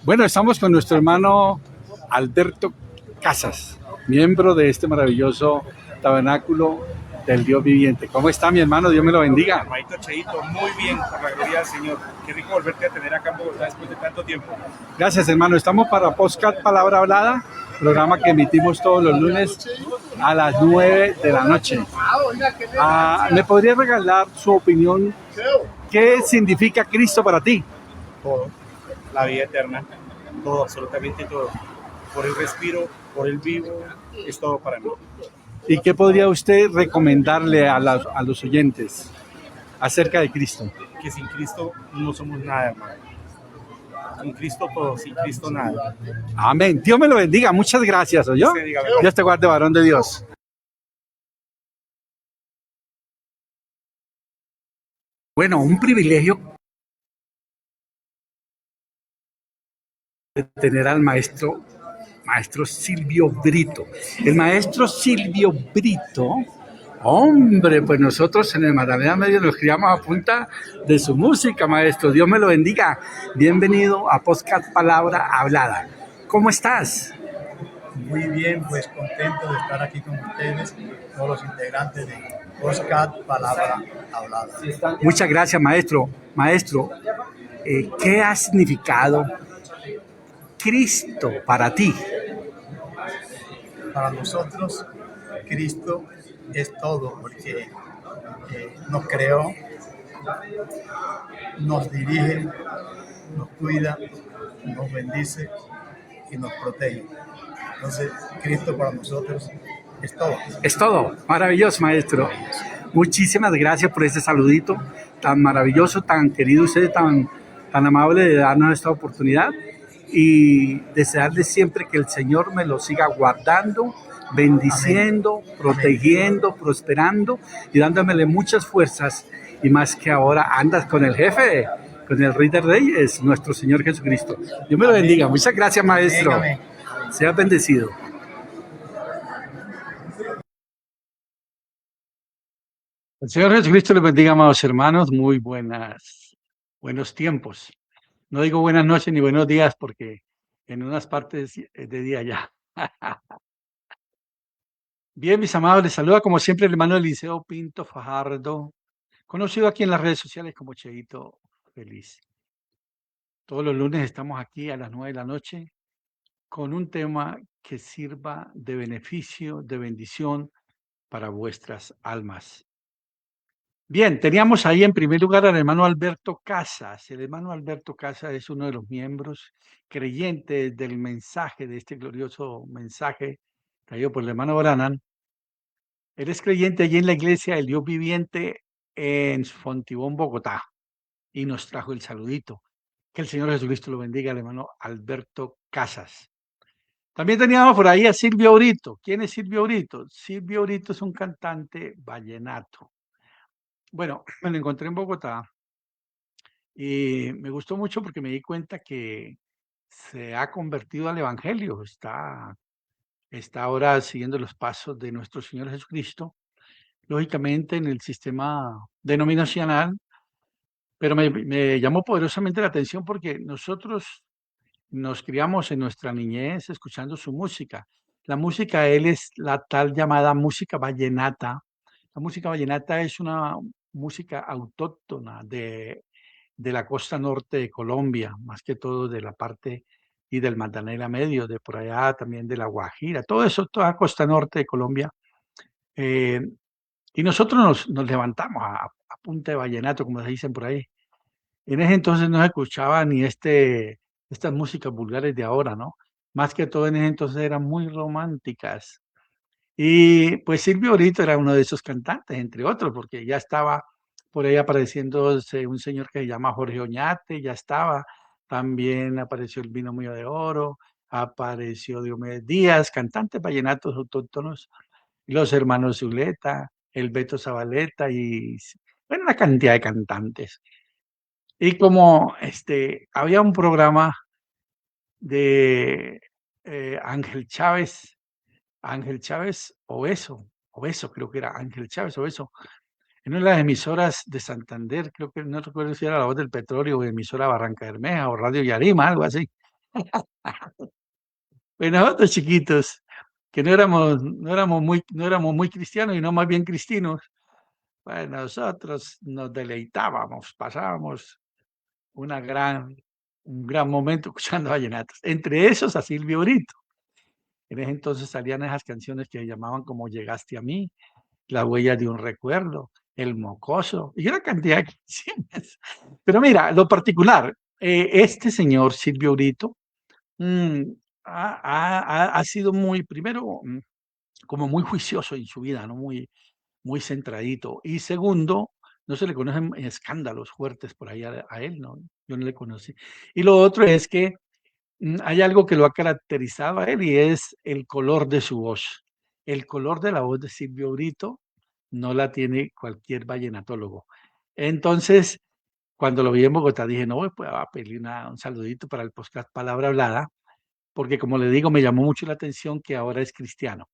Bueno, estamos con nuestro hermano Alberto Casas, miembro de este maravilloso tabernáculo del Dios viviente. ¿Cómo está mi hermano? Dios me lo bendiga. Hermanito Cheito, muy bien, por la gloria del Señor. Qué rico volverte a tener acá en Bogotá después de tanto tiempo. Gracias, hermano. Estamos para Podcast Palabra Hablada, programa que emitimos todos los lunes a las 9 de la noche. ¿Me podría regalar su opinión? ¿Qué significa Cristo para ti? Todo, la vida eterna, todo, absolutamente todo. Por el respiro, por el vivo, es todo para mí. ¿Y qué podría usted recomendarle a los oyentes acerca de Cristo? Que sin Cristo no somos nada, hermano. Con Cristo todo, sin Cristo nada. Amén. Dios me lo bendiga. Muchas gracias, ¿oyó? Dios te guarde, varón de Dios. Bueno, un privilegio de tener al maestro Silvio Brito. El maestro Silvio Brito, hombre, pues nosotros en el Magdalena Medio nos criamos a punta de su música, maestro. Dios me lo bendiga. Bienvenido a Podcast Palabra Hablada. ¿Cómo estás? Muy bien, pues contento de estar aquí con ustedes, todos los integrantes de Podcast Palabra Hablada. Muchas gracias, maestro. Maestro, ¿qué ha significado Cristo para ti? Para nosotros, Cristo es todo, porque nos creó, nos dirige, nos cuida, nos bendice y nos protege. Entonces, Cristo para nosotros es todo. Es todo. Maravilloso, maestro. Muchísimas gracias por este saludito tan maravilloso, tan querido usted, tan amable de darnos esta oportunidad y desearle siempre que el Señor me lo siga guardando, bendiciendo, protegiendo, prosperando y dándole muchas fuerzas. Y más que ahora andas con el jefe, con el Rey de Reyes, nuestro Señor Jesucristo. Dios me lo bendiga. Muchas gracias, maestro. Amén. Sea bendecido. El Señor Jesucristo les bendiga, amados hermanos. Muy buenos tiempos. No digo buenas noches ni buenos días porque en unas partes es de día ya. Bien, mis amados, les saluda como siempre el hermano Eliseo Pinto Fajardo, conocido aquí en las redes sociales como Cheito Feliz. Todos los lunes estamos aquí a las 9 de la noche con un tema que sirva de beneficio, de bendición para vuestras almas. Bien, teníamos ahí en primer lugar al hermano Alberto Casas. El hermano Alberto Casas es uno de los miembros creyentes del mensaje, de este glorioso mensaje traído por el hermano Branham. Él es creyente allí en la iglesia del Dios viviente en Fontibón, Bogotá, y nos trajo el saludito. Que el Señor Jesucristo lo bendiga, el hermano Alberto Casas. También teníamos por ahí a Silvio Brito. ¿Quién es Silvio Brito? Silvio Brito es un cantante vallenato. Bueno, me lo encontré en Bogotá y me gustó mucho porque me di cuenta que se ha convertido al Evangelio. Está ahora siguiendo los pasos de nuestro Señor Jesucristo, lógicamente en el sistema denominacional, pero me llamó poderosamente la atención porque nosotros nos criamos en nuestra niñez escuchando su música. La música de él es la tal llamada música vallenata. La música vallenata es una música autóctona de la costa norte de Colombia, más que todo de la parte y del Magdalena Medio, de por allá también de la Guajira, todo eso, toda la costa norte de Colombia. Eh, y nosotros nos levantamos a punta de vallenato, como se dicen por ahí. En ese entonces no se escuchaba ni estas músicas vulgares de ahora, ¿no? Más que todo en ese entonces eran muy románticas. Y pues Silvio Brito era uno de esos cantantes, entre otros, porque ya estaba por ahí apareciéndose un señor que se llama Jorge Oñate, ya estaba. También apareció el Binomio de Oro, apareció Diomedes Díaz, cantantes vallenatos autóctonos, los hermanos Zuleta, el Beto Zabaleta y bueno, una cantidad de cantantes. Y como había un programa de Ángel Chávez Obeso creo que era Ángel Chávez Obeso, en una de las emisoras de Santander, creo que no recuerdo si era La Voz del Petróleo o emisora Barranca Bermeja o Radio Yarima, algo así. Pues nosotros chiquitos, que no éramos muy cristianos y no más bien cristinos, pues nosotros nos deleitábamos, pasábamos un gran momento escuchando vallenatos. Entre esos a Silvio Brito. En ese entonces salían esas canciones que llamaban como Llegaste a mí, La huella de un recuerdo, El mocoso, y una cantidad de canciones. Pero mira, lo particular, este señor Silvio Brito mm, ha sido muy, primero, como muy juicioso en su vida, ¿no? Muy centradito. Y segundo, no se le conocen escándalos fuertes por ahí a él, ¿no? Yo no le conocí. Y lo otro es que hay algo que lo ha caracterizado a él y es el color de su voz. El color de la voz de Silvio Brito no la tiene cualquier vallenatólogo. Entonces, cuando lo vi en Bogotá, dije, no, pues va a pedir un saludito para el podcast Palabra Hablada, porque como le digo, me llamó mucho la atención que ahora es cristiano.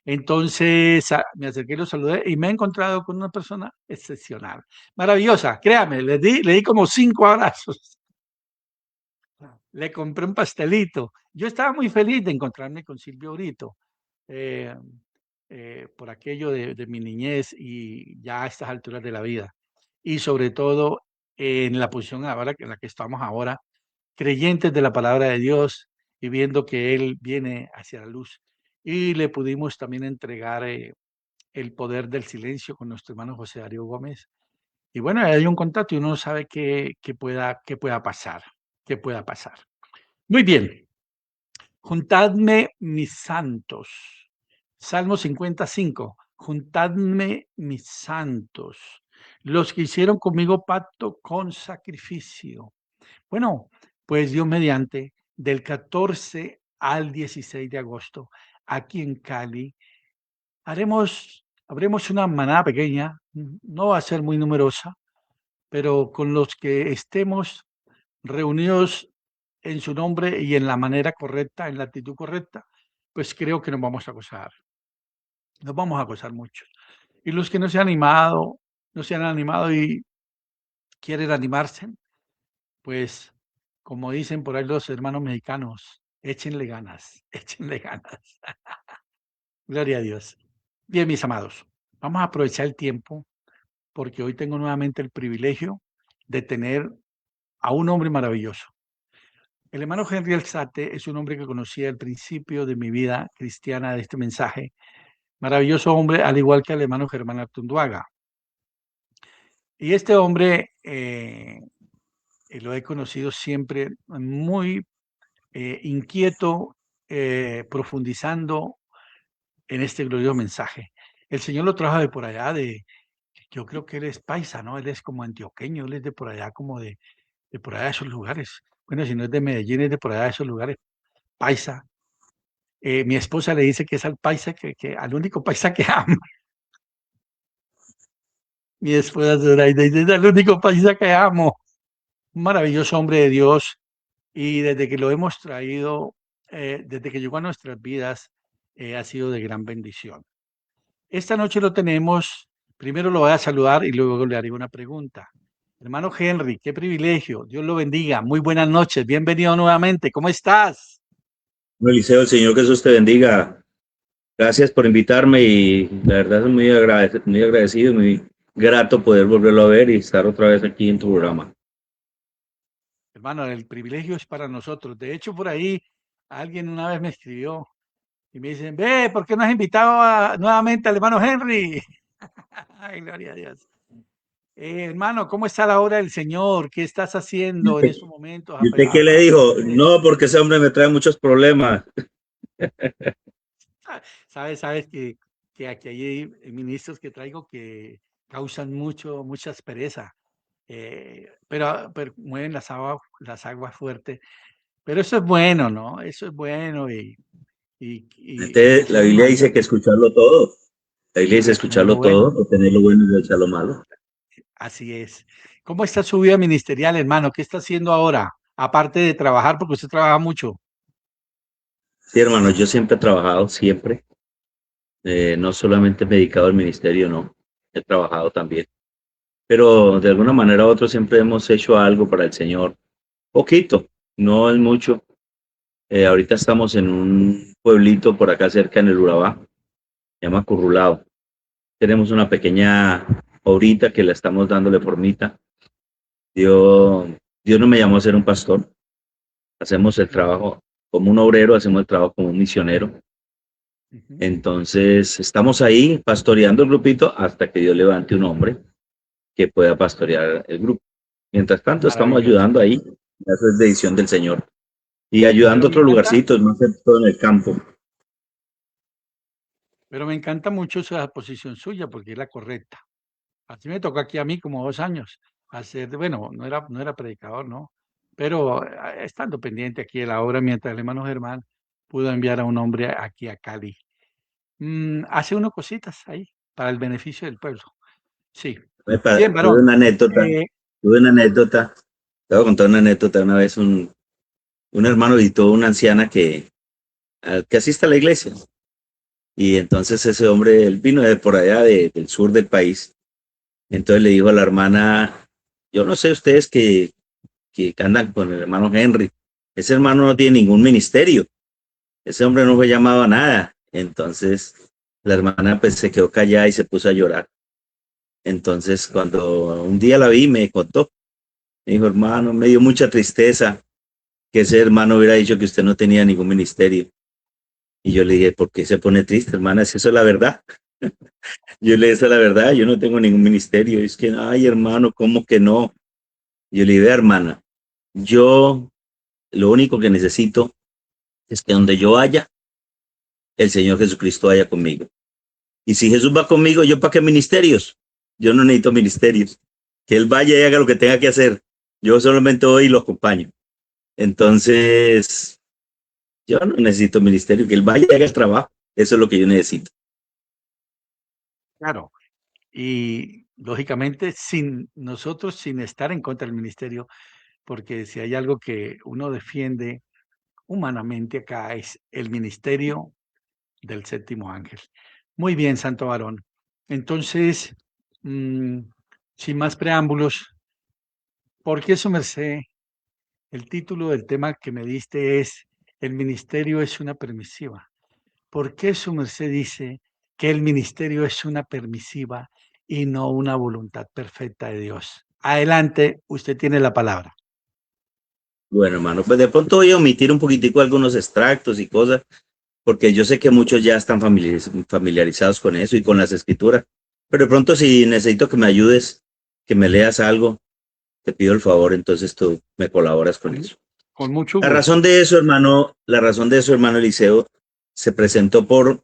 Entonces, me acerqué y lo saludé y me he encontrado con una persona excepcional, maravillosa, créame, le di como 5 abrazos. Le compré un pastelito. Yo estaba muy feliz de encontrarme con Silvio Brito, eh, por aquello de mi niñez y ya a estas alturas de la vida. Y sobre todo en la posición ahora en la que estamos ahora, creyentes de la palabra de Dios y viendo que Él viene hacia la luz. Y le pudimos también entregar el poder del silencio con nuestro hermano José Darío Gómez. Y bueno, hay un contacto y uno no sabe qué pueda pasar, qué pueda pasar. Muy bien. Juntadme mis santos. Salmo 55. Juntadme mis santos, los que hicieron conmigo pacto con sacrificio. Bueno, pues Dios mediante, del 14 al 16 de agosto, aquí en Cali, habremos una manada pequeña, no va a ser muy numerosa, pero con los que estemos reunidos en su nombre y en la manera correcta, en la actitud correcta, pues creo que nos vamos a gozar mucho. Y los que no se han animado y quieren animarse, pues como dicen por ahí los hermanos mexicanos, échenle ganas, échenle ganas. Gloria a Dios. Bien, mis amados, vamos a aprovechar el tiempo porque hoy tengo nuevamente el privilegio de tener a un hombre maravilloso. El hermano Henry Alzate es un hombre que conocí al principio de mi vida cristiana de este mensaje. Maravilloso hombre, al igual que el hermano Germán Artunduaga. Y este hombre lo he conocido siempre muy inquieto, profundizando en este glorioso mensaje. El Señor lo trajo de por allá, yo creo que él es paisa, ¿no? Él es como antioqueño, él es de por allá, como de por allá de esos lugares. Bueno, si no es de Medellín, es de por allá de esos lugares, paisa. Mi esposa le dice que es al paisa, al único paisa que ama. Mi esposa Zoraida dice, es al único paisa que amo. Un maravilloso hombre de Dios. Y desde que lo hemos traído, desde que llegó a nuestras vidas, ha sido de gran bendición. Esta noche lo tenemos, primero lo voy a saludar y luego le haré una pregunta. Hermano Henry, qué privilegio, Dios lo bendiga, muy buenas noches, bienvenido nuevamente, ¿cómo estás? Bueno, Eliseo, el Señor Jesús te bendiga. Gracias por invitarme y la verdad es muy agradecido, muy grato poder volverlo a ver y estar otra vez aquí en tu programa. Hermano, el privilegio es para nosotros. De hecho, por ahí alguien una vez me escribió y me dicen, ve, ¿por qué no has invitado nuevamente al hermano Henry? Ay, gloria a Dios. Hermano, ¿cómo está la obra del Señor? ¿Qué estás haciendo en estos momentos? ¿Y usted qué le dijo? No, porque ese hombre me trae muchos problemas. Sabes que aquí hay ministros que traigo que causan mucha aspereza, pero mueven las aguas fuertes. Pero eso es bueno, ¿no? Eso es bueno La Biblia dice que escucharlo todo. La Biblia dice escucharlo todo, no tener lo bueno y rechazar lo malo. Así es. ¿Cómo está su vida ministerial, hermano? ¿Qué está haciendo ahora? Aparte de trabajar, porque usted trabaja mucho. Sí, hermano, yo siempre he trabajado, siempre. No solamente me he dedicado al ministerio, no. he trabajado también. Pero de alguna manera u otra siempre hemos hecho algo para el Señor. Poquito, no es mucho. Ahorita estamos en un pueblito por acá cerca en el Urabá, se llama Currulao. Tenemos una pequeña obrita que la estamos dándole formita. Dios no me llamó a ser un pastor. Hacemos el trabajo como un obrero, hacemos el trabajo como un misionero. Entonces, estamos ahí pastoreando el grupito hasta que Dios levante un hombre que pueda pastorear el grupo. Mientras tanto, estamos ayudando ahí. Eso es decisión del Señor. Y ayudando a otros lugarcitos, más que todo en el campo. Pero me encanta mucho esa posición suya porque es la correcta. Así me tocó aquí a mí como 2 años hacer, bueno, no era predicador, ¿no? Pero estando pendiente aquí de la obra, mientras el hermano Germán pudo enviar a un hombre aquí a Cali. Hace unas cositas ahí para el beneficio del pueblo. Sí. Bien, varón. Tuve una anécdota. Te voy a contar una anécdota. Una vez un hermano visitó a una anciana que asiste a la iglesia. Y entonces ese hombre, él vino de por allá del sur del país. Entonces le dijo a la hermana, yo no sé ustedes que andan con el hermano Henry. Ese hermano no tiene ningún ministerio. Ese hombre no fue llamado a nada. Entonces la hermana pues se quedó callada y se puso a llorar. Entonces cuando un día la vi me contó. Me dijo, hermano, me dio mucha tristeza que ese hermano hubiera dicho que usted no tenía ningún ministerio. Y yo le dije, ¿por qué se pone triste, hermana? Si eso es la verdad. Yo le dije, esa es la verdad, yo no tengo ningún ministerio. Y es que, ay, hermano, ¿cómo que no? Yo le dije, hermana, yo lo único que necesito es que donde yo vaya, el Señor Jesucristo vaya conmigo. Y si Jesús va conmigo, ¿yo para qué ministerios? Yo no necesito ministerios. Que Él vaya y haga lo que tenga que hacer. Yo solamente voy y lo acompaño. Entonces, yo no necesito ministerio, que Él vaya y haga el trabajo. Eso es lo que yo necesito. Claro. Y lógicamente, sin estar en contra del ministerio, porque si hay algo que uno defiende humanamente acá es el ministerio del séptimo ángel. Muy bien, santo varón. Entonces, sin más preámbulos, ¿por qué su merced? El título del tema que me diste es El ministerio es una permisiva. ¿Por qué su merced dice que el ministerio es una permisiva y no una voluntad perfecta de Dios? Adelante, usted tiene la palabra. Bueno, hermano, pues de pronto voy a omitir un poquitico algunos extractos y cosas, porque yo sé que muchos ya están familiarizados con eso y con las escrituras, pero de pronto si necesito que me ayudes, que me leas algo, te pido el favor, entonces tú me colaboras con eso. Con mucho gusto. La razón de eso, hermano Eliseo, se presentó por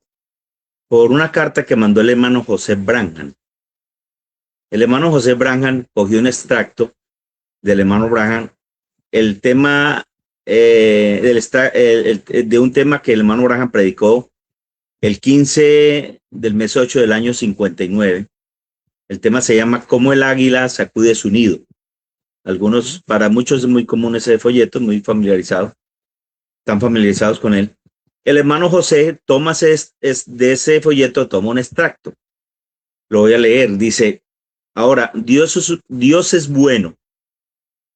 una carta que mandó el hermano José Branham. El hermano José Branham cogió un extracto del hermano Branham, el tema de un tema que el hermano Branham predicó el 15 del mes 8 del año 59. El tema se llama ¿Cómo el águila sacude su nido? Para muchos es muy común ese folleto, muy familiarizado. Están familiarizados con él. El hermano José toma de ese folleto, toma un extracto. Lo voy a leer. Dice, ahora, Dios es bueno.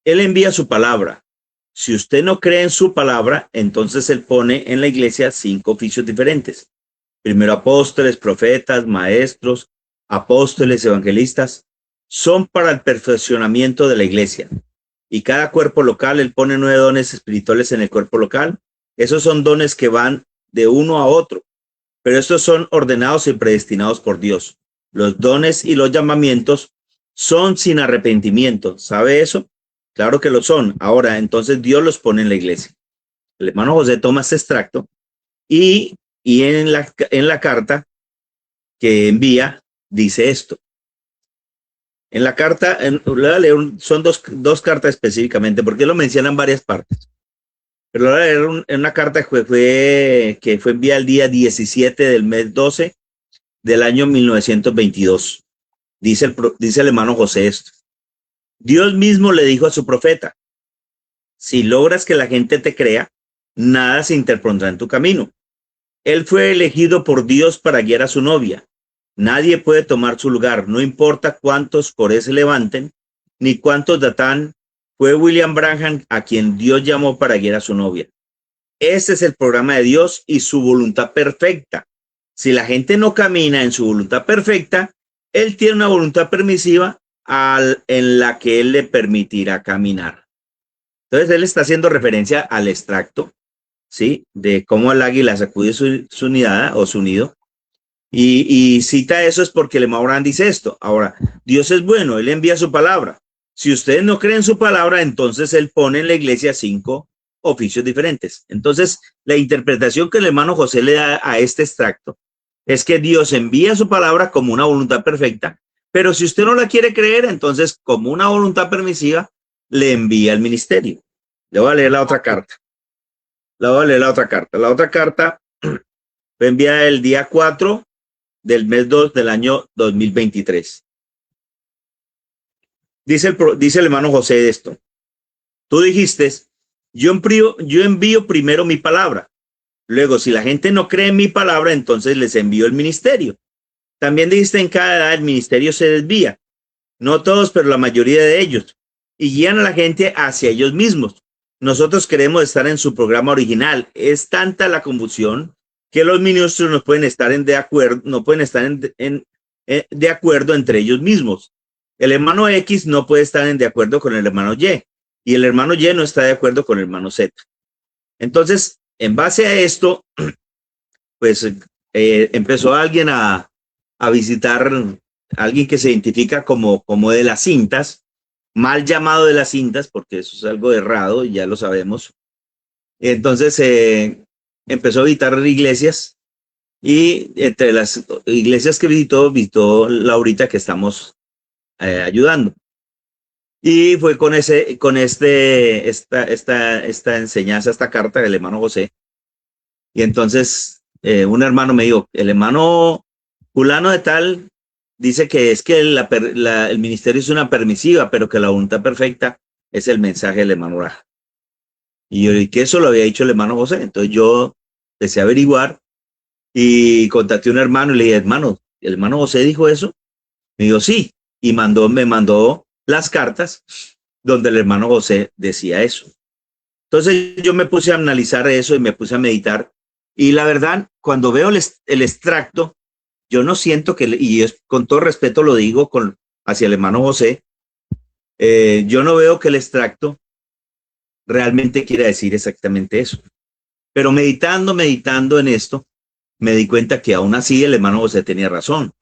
Él envía su palabra. Si usted no cree en su palabra, entonces Él pone en la iglesia 5 oficios diferentes. Primero apóstoles, profetas, maestros, apóstoles, evangelistas. Son para el perfeccionamiento de la iglesia. Y cada cuerpo local, Él pone 9 dones espirituales en el cuerpo local. Esos son dones que van de uno a otro. Pero estos son ordenados y predestinados por Dios. Los dones y los llamamientos son sin arrepentimiento. ¿Sabe eso? Claro que lo son. Ahora, entonces Dios los pone en la iglesia. El hermano José toma este extracto y en la carta que envía dice esto. En la carta, son dos cartas específicamente, porque lo mencionan varias partes. Pero lo voy a leer en una carta que fue enviada el día 17 del mes 12 del año 1922. Dice el hermano José esto. Dios mismo le dijo a su profeta, si logras que la gente te crea, nada se interpondrá en tu camino. Él fue elegido por Dios para guiar a su novia. Nadie puede tomar su lugar, no importa cuántos Coré se levanten, ni cuántos Datán. Fue William Branham a quien Dios llamó para guiar a su novia. Ese es el programa de Dios y su voluntad perfecta. Si la gente no camina en su voluntad perfecta, Él tiene una voluntad permisiva en la que Él le permitirá caminar. Entonces, Él está haciendo referencia al extracto, ¿sí? De cómo el águila sacude su nidada o su nido. Y cita eso es porque el hermano Branham dice esto. Ahora, Dios es bueno, Él envía su palabra. Si ustedes no creen su palabra, entonces Él pone en la iglesia 5 oficios diferentes. Entonces, la interpretación que el hermano José le da a este extracto es que Dios envía su palabra como una voluntad perfecta, pero si usted no la quiere creer, entonces como una voluntad permisiva, le envía el ministerio. Le voy a leer la otra carta. La otra carta fue enviada el día 4 del mes 2 del año 2023. Dice el hermano José esto. Tú dijiste, yo envío primero mi palabra. Luego, si la gente no cree en mi palabra, entonces les envío el ministerio. También dijiste, en cada edad el ministerio se desvía. No todos, pero la mayoría de ellos. Y guían a la gente hacia ellos mismos. Nosotros queremos estar en su programa original. Es tanta la confusión que los ministros no pueden estar de acuerdo entre ellos mismos. El hermano X no puede estar de acuerdo con el hermano Y. Y el hermano Y no está de acuerdo con el hermano Z. Entonces, en base a esto, pues empezó alguien a visitar, alguien que se identifica como de las cintas, mal llamado de las cintas, porque eso es algo errado, y ya lo sabemos. Entonces empezó a visitar iglesias, y entre las iglesias que visitó Laurita, que estamos ayudando. Y fue con esta enseñanza, esta carta del hermano José. Y entonces un hermano me dijo, el hermano fulano de tal dice que es que el ministerio es una permisiva, pero que la voluntad perfecta es el mensaje del hermano Branham. Y yo dije que eso lo había dicho el hermano José. Entonces yo empecé a averiguar y contacté a un hermano y le dije, hermano, ¿el hermano José dijo eso? Me dijo, sí. Y me mandó las cartas donde el hermano José decía eso. Entonces yo me puse a analizar eso y me puse a meditar. Y la verdad, cuando veo el extracto, yo no siento con todo respeto lo digo hacia el hermano José, yo no veo que el extracto realmente quiera decir exactamente eso. Pero meditando en esto, me di cuenta que aún así el hermano José tenía razón.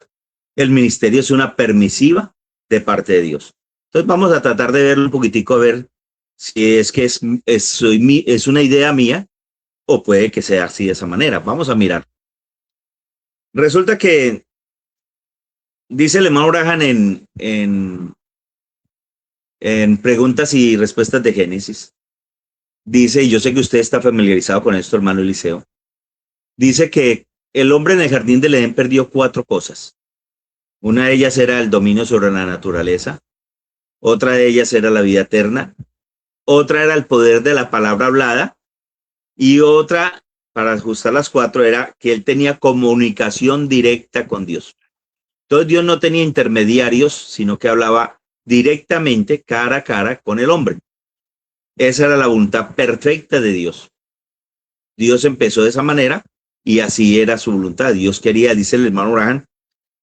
El ministerio es una permisiva de parte de Dios. Entonces vamos a tratar de verlo un poquitico, a ver si es que es una idea mía o puede que sea así de esa manera. Vamos a mirar. Resulta que dice el hermano Branham en preguntas y respuestas de Génesis. Dice, y yo sé que usted está familiarizado con esto, hermano Eliseo. Dice que el hombre en el jardín del Edén perdió 4 cosas. Una de ellas era el dominio sobre la naturaleza. Otra de ellas era la vida eterna. Otra era el poder de la palabra hablada. Y otra, para ajustar las 4, era que él tenía comunicación directa con Dios. Entonces Dios no tenía intermediarios, sino que hablaba directamente, cara a cara, con el hombre. Esa era la voluntad perfecta de Dios. Dios empezó de esa manera y así era su voluntad. Dios quería, dice el hermano Branham,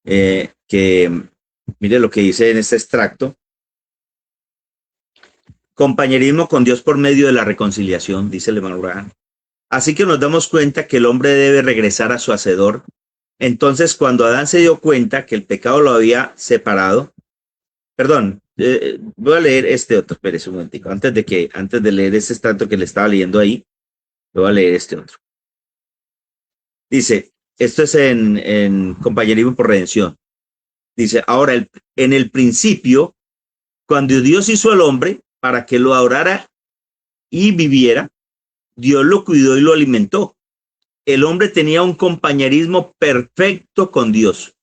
que mire lo que dice en este extracto: compañerismo con Dios por medio de la reconciliación, dice el hermano Branham. Así que nos damos cuenta que el hombre debe regresar a su hacedor. Entonces, cuando Adán se dio cuenta que el pecado lo había separado, voy a leer este otro, espérese un momentico, antes de leer ese extracto que le estaba leyendo ahí, voy a leer este otro. Dice, esto es en compañerismo por redención. Dice, ahora, en el principio, cuando Dios hizo al hombre para que lo adorara y viviera, Dios lo cuidó y lo alimentó. El hombre tenía un compañerismo perfecto con Dios.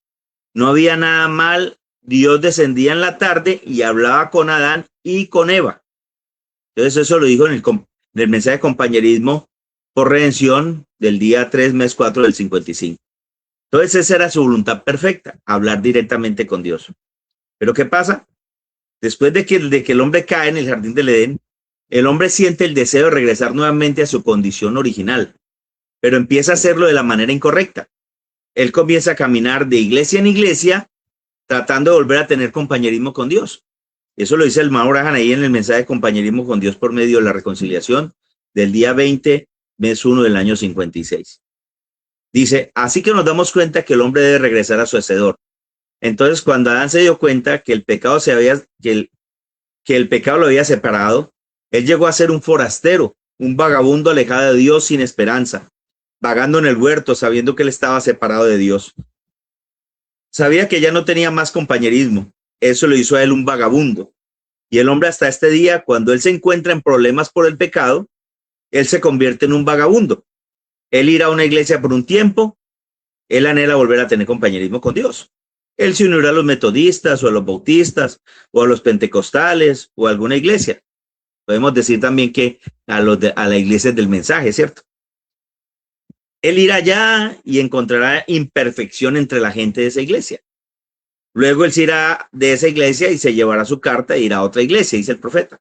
No había nada mal. Dios descendía en la tarde y hablaba con Adán y con Eva. Entonces eso lo dijo en el mensaje de compañerismo por redención del día 3, mes 4 del 55. Entonces esa era su voluntad perfecta, hablar directamente con Dios. Pero ¿qué pasa? Después de que el hombre cae en el jardín del Edén, el hombre siente el deseo de regresar nuevamente a su condición original, pero empieza a hacerlo de la manera incorrecta. Él comienza a caminar de iglesia en iglesia, tratando de volver a tener compañerismo con Dios. Eso lo dice el hermano Branham ahí en el mensaje de compañerismo con Dios por medio de la reconciliación del día 20, mes 1 del año 56. Dice, así que nos damos cuenta que el hombre debe regresar a su hacedor. Entonces, cuando Adán se dio cuenta que el pecado que el pecado lo había separado, él llegó a ser un forastero, un vagabundo alejado de Dios sin esperanza, vagando en el huerto sabiendo que él estaba separado de Dios. Sabía que ya no tenía más compañerismo. Eso lo hizo a él un vagabundo. Y el hombre hasta este día, cuando él se encuentra en problemas por el pecado, él se convierte en un vagabundo. Él irá a una iglesia por un tiempo, él anhela volver a tener compañerismo con Dios. Él se unirá a los metodistas o a los bautistas o a los pentecostales o a alguna iglesia. Podemos decir también que a la iglesia del mensaje, ¿cierto? Él irá allá y encontrará imperfección entre la gente de esa iglesia. Luego él se irá de esa iglesia y se llevará su carta e irá a otra iglesia, dice el profeta.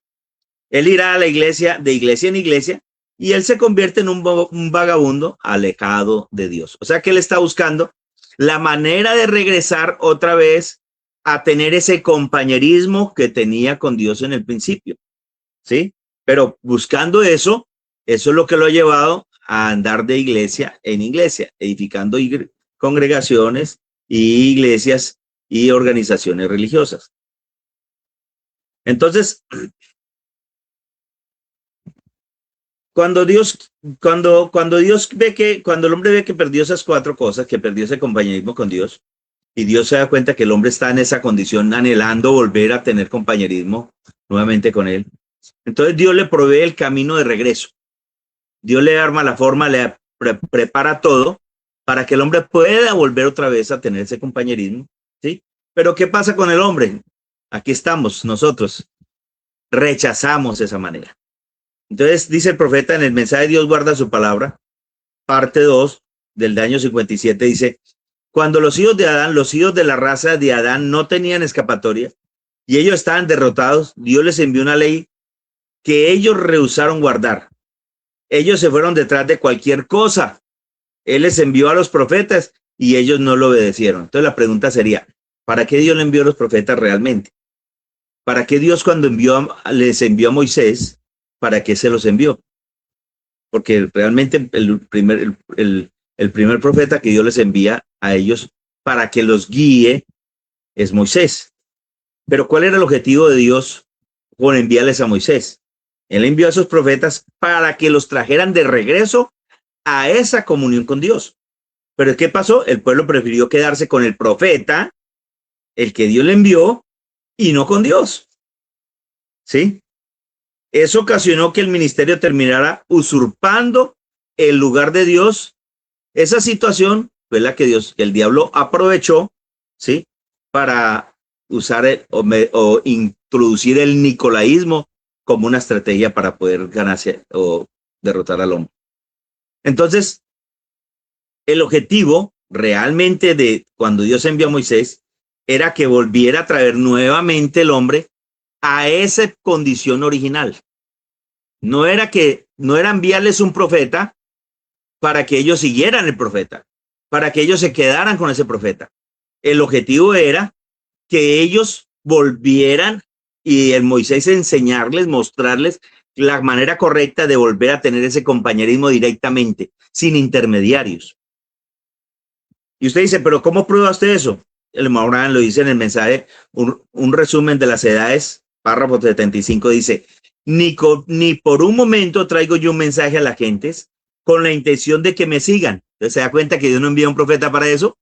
Él irá a la iglesia, de iglesia en iglesia, y él se convierte en un vagabundo alejado de Dios. O sea que él está buscando la manera de regresar otra vez a tener ese compañerismo que tenía con Dios en el principio, ¿sí? Pero buscando eso es lo que lo ha llevado a andar de iglesia en iglesia, edificando congregaciones y iglesias y organizaciones religiosas. Entonces, cuando el hombre ve que perdió esas cuatro cosas, que perdió ese compañerismo con Dios, y Dios se da cuenta que el hombre está en esa condición anhelando volver a tener compañerismo nuevamente con él, entonces Dios le provee el camino de regreso. Dios le arma la forma, le prepara todo para que el hombre pueda volver otra vez a tener ese compañerismo, ¿sí? Pero ¿qué pasa con el hombre? Aquí estamos nosotros, rechazamos esa manera. Entonces dice el profeta en el mensaje Dios guarda su palabra, parte 2 del año 57, dice, cuando los hijos de Adán, los hijos de la raza de Adán no tenían escapatoria y ellos estaban derrotados, Dios les envió una ley que ellos rehusaron guardar. Ellos se fueron detrás de cualquier cosa. Él les envió a los profetas y ellos no lo obedecieron. Entonces la pregunta sería, ¿para qué Dios le envió a los profetas realmente? ¿Para qué Dios cuando les envió a Moisés, para qué se los envió? Porque realmente el primer profeta que Dios les envía a ellos para que los guíe es Moisés. Pero ¿cuál era el objetivo de Dios con enviarles a Moisés? Él envió a esos profetas para que los trajeran de regreso a esa comunión con Dios. Pero ¿qué pasó? El pueblo prefirió quedarse con el profeta, el que Dios le envió, y no con Dios. ¿Sí? Eso ocasionó que el ministerio terminara usurpando el lugar de Dios. Esa situación fue la que el diablo aprovechó, ¿sí? Para usar o introducir el nicolaísmo como una estrategia para poder ganarse o derrotar al hombre. Entonces, el objetivo realmente de cuando Dios envió a Moisés era que volviera a traer nuevamente el hombre a esa condición original. No era enviarles un profeta para que ellos siguieran el profeta, para que ellos se quedaran con ese profeta. El objetivo era que ellos volvieran y el Moisés enseñarles, mostrarles la manera correcta de volver a tener ese compañerismo directamente, sin intermediarios. Y usted dice, ¿pero cómo prueba usted eso? El hermano Branham lo dice en el mensaje, un resumen de las edades, párrafo 75, dice, ni por un momento traigo yo un mensaje a las gentes con la intención de que me sigan. Entonces, ¿se da cuenta que Dios no envía un profeta para eso?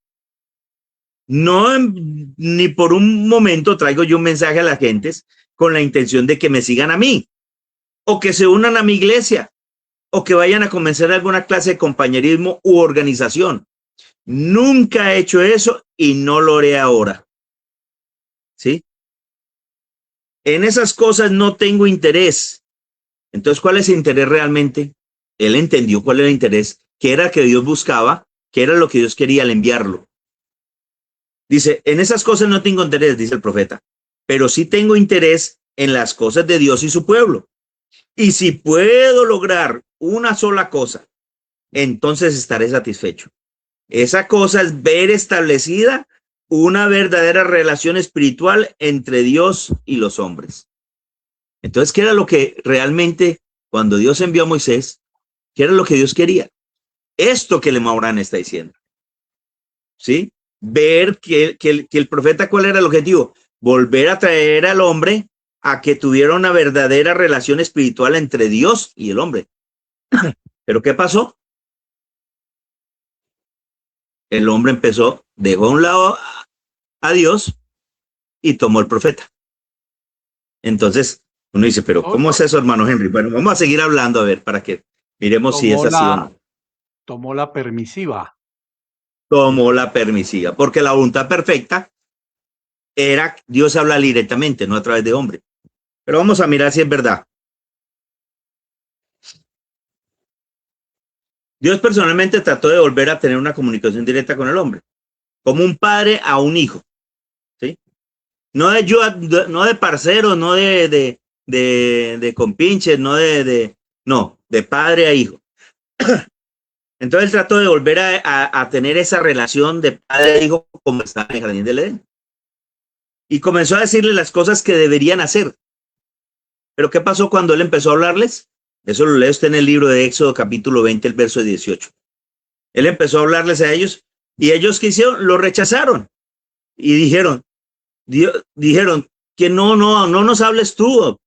No, ni por un momento traigo yo un mensaje a las gentes con la intención de que me sigan a mí, o que se unan a mi iglesia, o que vayan a comenzar alguna clase de compañerismo u organización. Nunca he hecho eso y no lo haré ahora. ¿Sí? En esas cosas no tengo interés. Entonces, ¿cuál es el interés realmente? Él entendió cuál era el interés, que era que Dios buscaba que era lo que Dios quería al enviarlo. Dice, en esas cosas no tengo interés, dice el profeta, pero sí tengo interés en las cosas de Dios y su pueblo. Y si puedo lograr una sola cosa, entonces estaré satisfecho. Esa cosa es ver establecida una verdadera relación espiritual entre Dios y los hombres. Entonces, ¿qué era lo que realmente, cuando Dios envió a Moisés, qué era lo que Dios quería? Esto que el Maurán está diciendo. ¿Sí? Ver que el profeta, ¿cuál era el objetivo? Volver a traer al hombre a que tuviera una verdadera relación espiritual entre Dios y el hombre. ¿Pero qué pasó? El hombre dejó a un lado a Dios y tomó el profeta. Entonces, uno dice, pero ¿cómo es eso, hermano Henry? Bueno, vamos a seguir hablando, a ver, para que miremos si es así o no. Tomó la permisiva. Tomó la permisiva, porque la voluntad perfecta era, Dios habla directamente, no a través de hombre. Pero vamos a mirar si es verdad. Dios personalmente trató de volver a tener una comunicación directa con el hombre, como un padre a un hijo, ¿sí? No de parceros, no de compinches, no de padre a hijo. Entonces él trató de volver a tener esa relación de padre a hijo como estaba en el jardín del Edén. Y comenzó a decirle las cosas que deberían hacer. Pero ¿qué pasó cuando él empezó a hablarles? Eso lo lee usted en el libro de Éxodo capítulo 20, el verso 18. Él empezó a hablarles a ellos y ellos, ¿qué hicieron? Lo rechazaron y dijeron que no nos hables tú,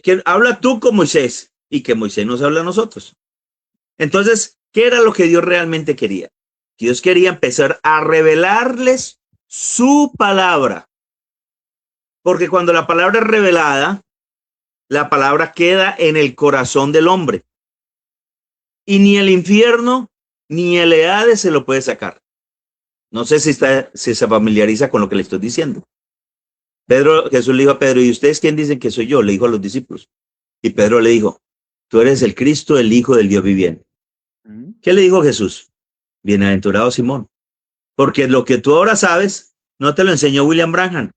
que habla tú con Moisés y que Moisés nos habla a nosotros. Entonces, ¿qué era lo que Dios realmente quería? Dios quería empezar a revelarles su palabra. Porque cuando la palabra es revelada, la palabra queda en el corazón del hombre. Y ni el infierno ni el Hades se lo puede sacar. No sé si se familiariza con lo que le estoy diciendo. Jesús le dijo a Pedro, ¿y ustedes quién dicen que soy yo? Le dijo a los discípulos. Y Pedro le dijo, tú eres el Cristo, el Hijo del Dios viviente. ¿Qué le dijo Jesús? Bienaventurado Simón. Porque lo que tú ahora sabes, no te lo enseñó William Branham,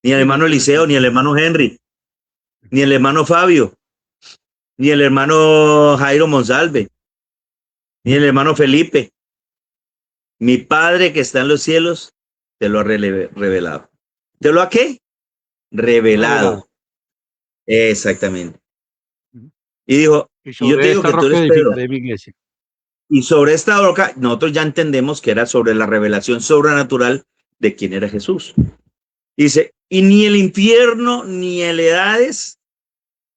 ni el hermano Eliseo, ni el hermano Henry, ni el hermano Fabio, ni el hermano Jairo Monsalve, ni el hermano Felipe. Mi Padre que está en los cielos te lo ha revelado. ¿Te lo ha qué? Revelado. Exactamente. Y dijo, y yo te digo que tú eres Pedro. Y sobre esta roca, nosotros ya entendemos que era sobre la revelación sobrenatural de quién era Jesús. Dice, y ni el infierno ni el Hades,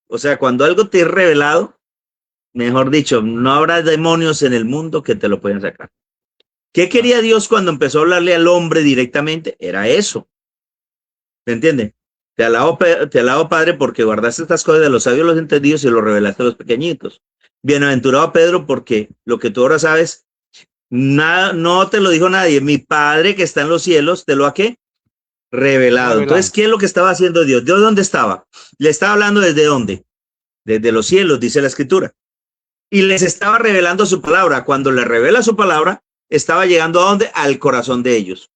o sea, cuando algo te es revelado, mejor dicho, no habrá demonios en el mundo que te lo puedan sacar. ¿Qué quería Dios cuando empezó a hablarle al hombre directamente? Era eso. ¿Se entiende? Te alabo, Padre, porque guardaste estas cosas de los sabios, los entendidos y los revelaste a los pequeñitos. Bienaventurado Pedro, porque lo que tú ahora sabes, nada, no te lo dijo nadie. Mi Padre que está en los cielos, ¿te lo ha qué? Revelado. Entonces, ¿qué es lo que estaba haciendo Dios? ¿Dios dónde estaba? Le estaba hablando desde dónde? Desde los cielos, dice la Escritura. Y les estaba revelando su palabra. Cuando le revela su palabra, estaba llegando ¿a dónde? Al corazón de ellos.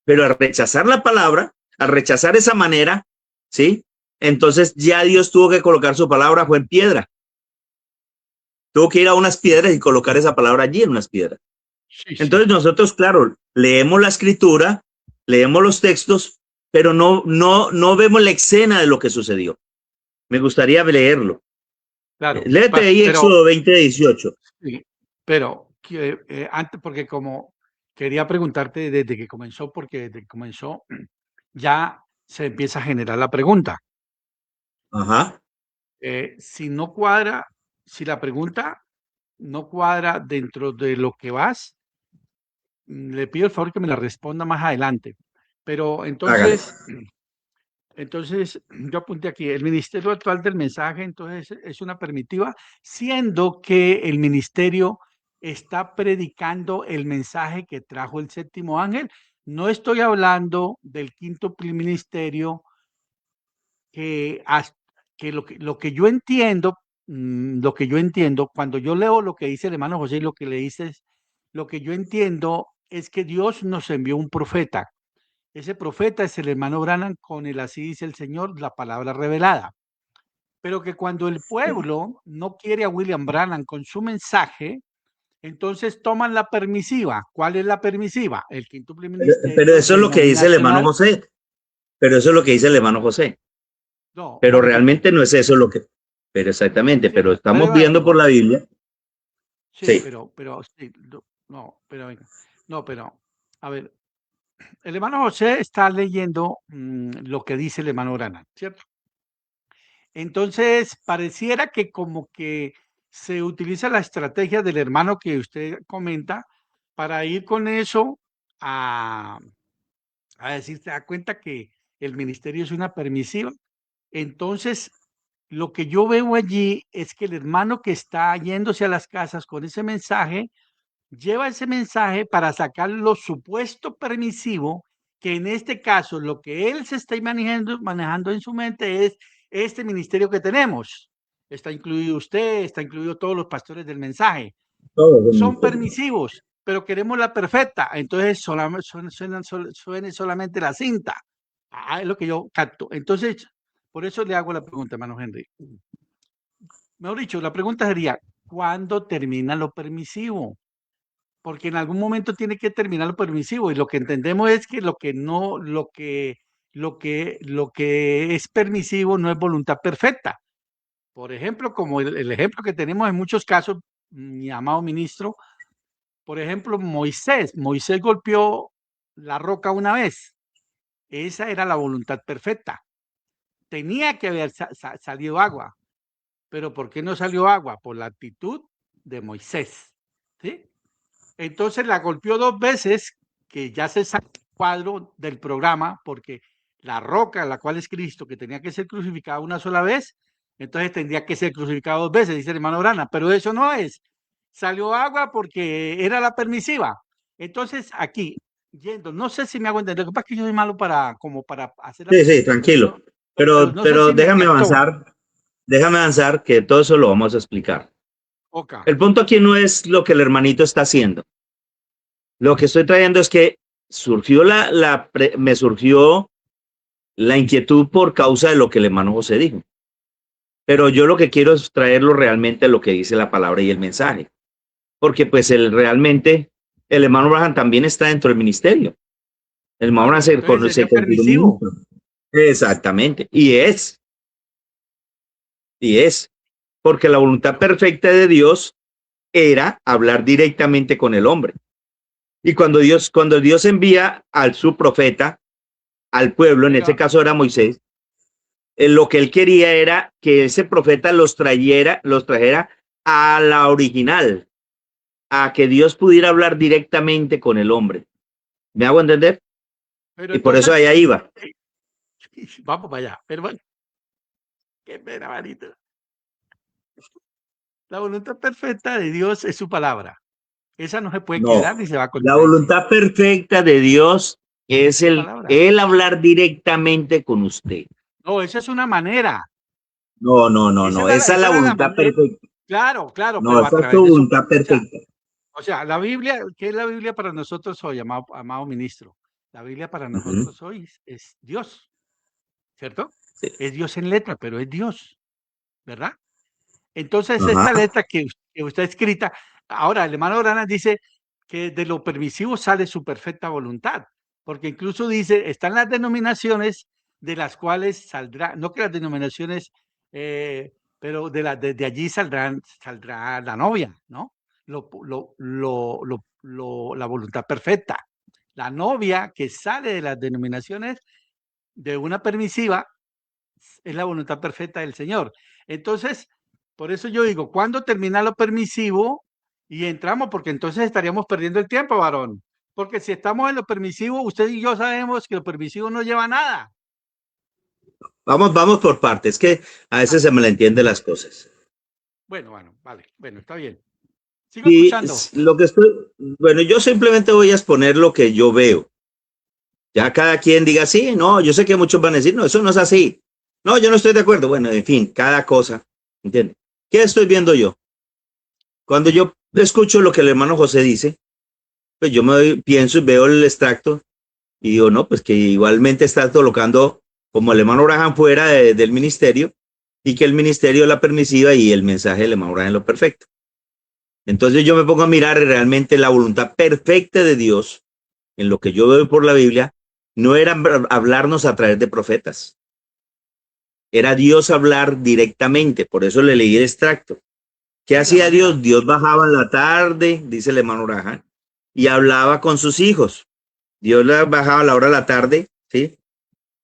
Pero al rechazar la palabra, al rechazar esa manera, ¿sí? Entonces ya Dios tuvo que colocar su palabra, fue en piedra. Tuvo que ir a unas piedras y colocar esa palabra allí en unas piedras. Sí. Entonces nosotros, claro, leemos la Escritura, leemos los textos, pero no vemos la escena de lo que sucedió. Me gustaría leerlo. Claro. Léete ahí Éxodo 20:18. Sí, pero antes, porque como quería preguntarte desde que comenzó, porque desde que comenzó ya se empieza a generar la pregunta. Ajá. Si no cuadra, si la pregunta no cuadra dentro de lo que vas, le pido el favor que me la responda más adelante. Pero entonces, yo apunté aquí, el ministerio actual del mensaje, entonces es una permitiva, siendo que el ministerio está predicando el mensaje que trajo el séptimo ángel. No estoy hablando del quinto ministerio, que lo que yo entiendo, lo que yo entiendo, cuando yo leo lo que dice el hermano José y lo que le dices, lo que yo entiendo es que Dios nos envió un profeta. Ese profeta es el hermano Branham con el así dice el Señor, la palabra revelada. Pero que cuando el pueblo no quiere a William Branham con su mensaje, entonces toman la permisiva. ¿Cuál es la permisiva? El quíntuple Pero ministerio eso es lo que dice el hermano denominacional. José. Pero eso es lo que dice el hermano José. No, un Pero momentico. realmente no es eso lo que. Pero exactamente, Sí, pero estamos pero, viendo por la Biblia. sí, Sí. sí, no, pero venga. No, pero, a ver, el hermano José está leyendo lo que dice el hermano Branham, ¿cierto? Entonces, pareciera que como que se utiliza la estrategia del hermano que usted comenta para ir con eso a, a decir, se da cuenta que el ministerio es una permisiva. Entonces, lo que yo veo allí es que el hermano que está yéndose a las casas con ese mensaje, lleva ese mensaje para sacar lo supuesto permisivo, que en este caso lo que él se está manejando en su mente es este ministerio que tenemos. Está incluido usted, está incluido todos los pastores del mensaje. Todo es el Son ministerio. permisivos, pero queremos la perfecta. Entonces suene solamente la cinta. Es lo que yo capto. Entonces, por eso le hago la pregunta, hermano Henry. Mejor dicho, la pregunta sería, ¿cuándo termina lo permisivo? Porque en algún momento tiene que terminar lo permisivo y lo que entendemos es que lo que no, lo que es permisivo no es voluntad perfecta. Por ejemplo, como el ejemplo que tenemos en muchos casos, mi amado ministro, por ejemplo, Moisés golpeó la roca una vez. Esa era la voluntad perfecta. Tenía que haber salido agua, pero ¿por qué no salió agua? Por la actitud de Moisés. ¿Sí? Entonces la golpeó dos veces, que ya se sale el cuadro del programa, porque la roca, la cual es Cristo, que tenía que ser crucificada una sola vez, entonces tendría que ser crucificado dos veces, dice el hermano Brana, pero eso no es. Salió agua porque era la permisiva. Entonces aquí, yendo, no sé si me hago entender, lo que pasa es que yo soy malo como para hacer la Sí, sí, pregunta, pero tranquilo. no, pero no sé Pero si me captó. déjame avanzar, que todo eso lo vamos a explicar. Oca. El punto aquí no es lo que el hermanito está haciendo. Lo que estoy trayendo es que me surgió la inquietud por causa de lo que el hermano José dijo. Pero yo lo que quiero es traerlo realmente a lo que dice la palabra y el mensaje. Porque pues realmente el hermano Braham también está dentro del ministerio. El hermano Braham Entonces sería se convirtió en permisivo. ministro. Exactamente. Y es. Porque la voluntad perfecta de Dios era hablar directamente con el hombre. Y cuando Dios envía a su profeta al pueblo, en este Oiga, caso era Moisés, lo que él quería era que ese profeta los trajera a la original, a que Dios pudiera hablar directamente con el hombre. ¿Me hago entender? pero Y por eso entonces, allá iba. vamos para allá. Pero bueno, qué pena, manito. La voluntad perfecta de Dios es su palabra. Esa no se puede No, quedar ni se va a la contradecir. voluntad perfecta de Dios Es es su palabra. el hablar directamente con usted. No, esa es una manera. No, esa es Esa la era la voluntad manera. perfecta. Claro, claro, No, pero a esa es través tu de su. voluntad O perfecta. sea, la Biblia, ¿qué es la Biblia para nosotros hoy, amado ministro? La Biblia para Ujú. nosotros hoy es Dios, ¿cierto? Sí. Es Dios en letra, pero es Dios, ¿verdad? Entonces, esta Ajá. letra que está escrita, ahora el hermano Brana dice que de lo permisivo sale su perfecta voluntad, porque incluso dice, están las denominaciones de las cuales saldrá, no que las denominaciones, pero de allí saldrá la novia, ¿no? La voluntad perfecta. La novia que sale de las denominaciones de una permisiva es la voluntad perfecta del Señor. Entonces, por eso yo digo, ¿cuándo termina lo permisivo y entramos? Porque entonces estaríamos perdiendo el tiempo, varón. Porque si estamos en lo permisivo, usted y yo sabemos que lo permisivo no lleva a nada. Vamos por partes, que a veces se Vale. malentienden las cosas. Bueno, vale. Bueno, está bien. Sigo Y escuchando. bueno, yo simplemente voy a exponer lo que yo veo. Ya cada quien diga sí, no, yo sé que muchos van a decir, no, eso no es así. No, yo no estoy de acuerdo. Bueno, en fin, cada cosa, ¿entiendes? ¿Qué estoy viendo yo? Cuando yo escucho lo que el hermano José dice, pues yo pienso y veo el extracto y digo, no, pues que igualmente está colocando como el hermano Abraham fuera del ministerio y que el ministerio es la permisiva y el mensaje del hermano Abraham es lo perfecto. Entonces yo me pongo a mirar realmente la voluntad perfecta de Dios en lo que yo veo por la Biblia, no era hablarnos a través de profetas. Era Dios hablar directamente, por eso le leí el extracto. ¿Qué hacía Dios? Dios bajaba en la tarde, dice el hermano Abraham, y hablaba con sus hijos. Dios le bajaba a la hora de la tarde, ¿sí?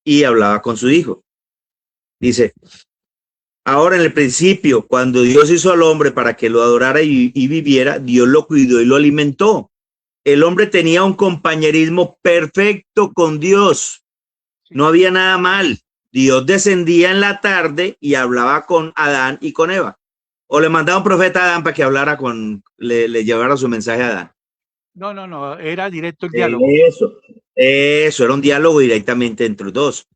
Y hablaba con su hijo. Dice, ahora en el principio, cuando Dios hizo al hombre para que lo adorara y viviera, Dios lo cuidó y lo alimentó. El hombre tenía un compañerismo perfecto con Dios. No había nada mal. Dios descendía en la tarde y hablaba con Adán y con Eva. O le mandaba un profeta a Adán para que hablara le llevara su mensaje a Adán. No, era directo el diálogo. Eso, era un diálogo directamente entre los dos.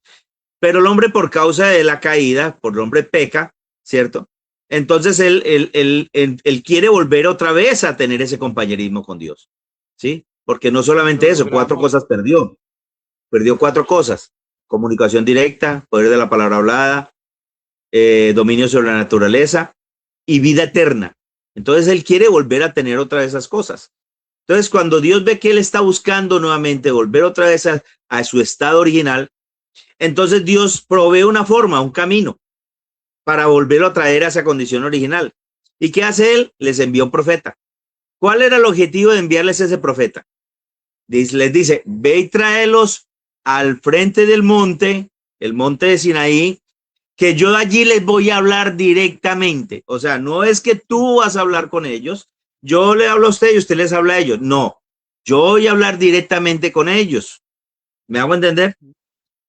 Pero el hombre, por causa de la caída, por el hombre peca, ¿cierto? Entonces él quiere volver otra vez a tener ese compañerismo con Dios, ¿sí? Porque no solamente eso, 4 cosas perdió. Perdió 4 cosas: comunicación directa, poder de la palabra hablada, dominio sobre la naturaleza y vida eterna. Entonces él quiere volver a tener otra de esas cosas. Entonces cuando Dios ve que él está buscando nuevamente volver otra vez a su estado original, entonces Dios provee una forma, un camino para volverlo a traer a esa condición original. ¿Y qué hace él? Les envía un profeta. ¿Cuál era el objetivo de enviarles ese profeta? Les dice, ve y tráelos al frente del monte, el monte de Sinaí, que yo allí les voy a hablar directamente. O sea, no es que tú vas a hablar con ellos, yo le hablo a usted y usted les habla a ellos. No, yo voy a hablar directamente con ellos. ¿Me hago entender?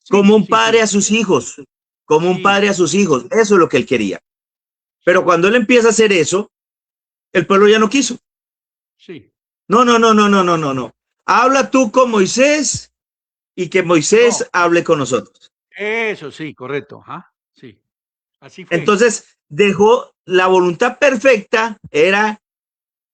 Como un padre a sus hijos, como un padre a sus hijos. Eso es lo que él quería. Pero cuando él empieza a hacer eso, el pueblo ya no quiso. Sí. No. Habla tú con Moisés y que Moisés hable con nosotros. Eso sí, correcto. Ajá. Sí. Así fue. Entonces dejó la voluntad perfecta, era,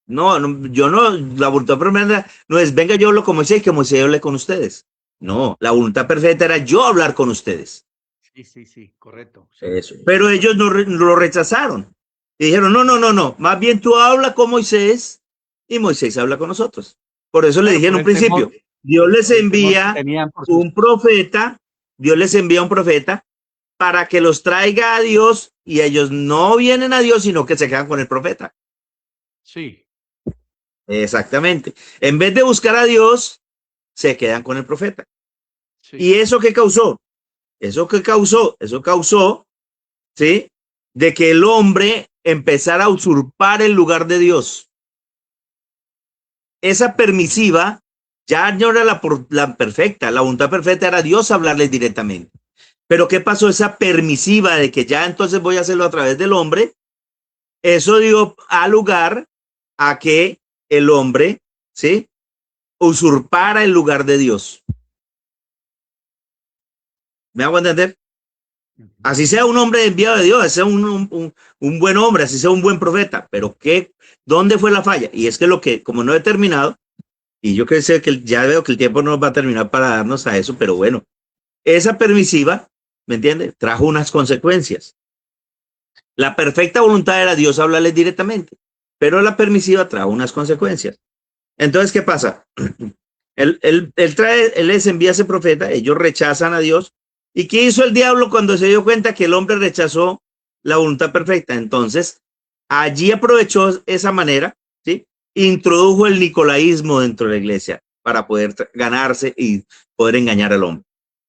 yo no, la voluntad perfecta no es, venga, yo hablo con Moisés y que Moisés hable con ustedes. No, la voluntad perfecta era yo hablar con ustedes. Sí, correcto. Sí. Eso. Pero ellos no lo rechazaron. Y dijeron, no, más bien tú habla con Moisés y Moisés habla con nosotros. Por eso le dije en un principio, Dios les envía un profeta, para que los traiga a Dios y ellos no vienen a Dios, sino que se quedan con el profeta. Sí. Exactamente. En vez de buscar a Dios, se quedan con el profeta. Sí. ¿Y eso qué causó? Eso causó, ¿sí? De que el hombre empezara a usurpar el lugar de Dios. Esa permisiva ya no era la perfecta, la voluntad perfecta era Dios hablarles directamente. Pero ¿qué pasó? Esa permisiva de que ya entonces voy a hacerlo a través del hombre, eso dio a lugar a que el hombre, ¿sí?, usurpara el lugar de Dios. ¿Me hago entender? Así sea un hombre enviado de Dios, así sea un buen hombre, así sea un buen profeta, pero ¿dónde fue la falla? Y es que como no he terminado, y yo creo que ya veo que el tiempo no va a terminar para darnos a eso, pero bueno, esa permisiva, ¿me entiende?, trajo unas consecuencias. La perfecta voluntad era Dios hablarles directamente, pero la permisiva trajo unas consecuencias. Entonces, ¿qué pasa? Él les envía a ese profeta, ellos rechazan a Dios. ¿Y qué hizo el diablo cuando se dio cuenta que el hombre rechazó la voluntad perfecta? Entonces, allí aprovechó esa manera, ¿sí? Introdujo el nicolaísmo dentro de la iglesia para poder ganarse y poder engañar al hombre.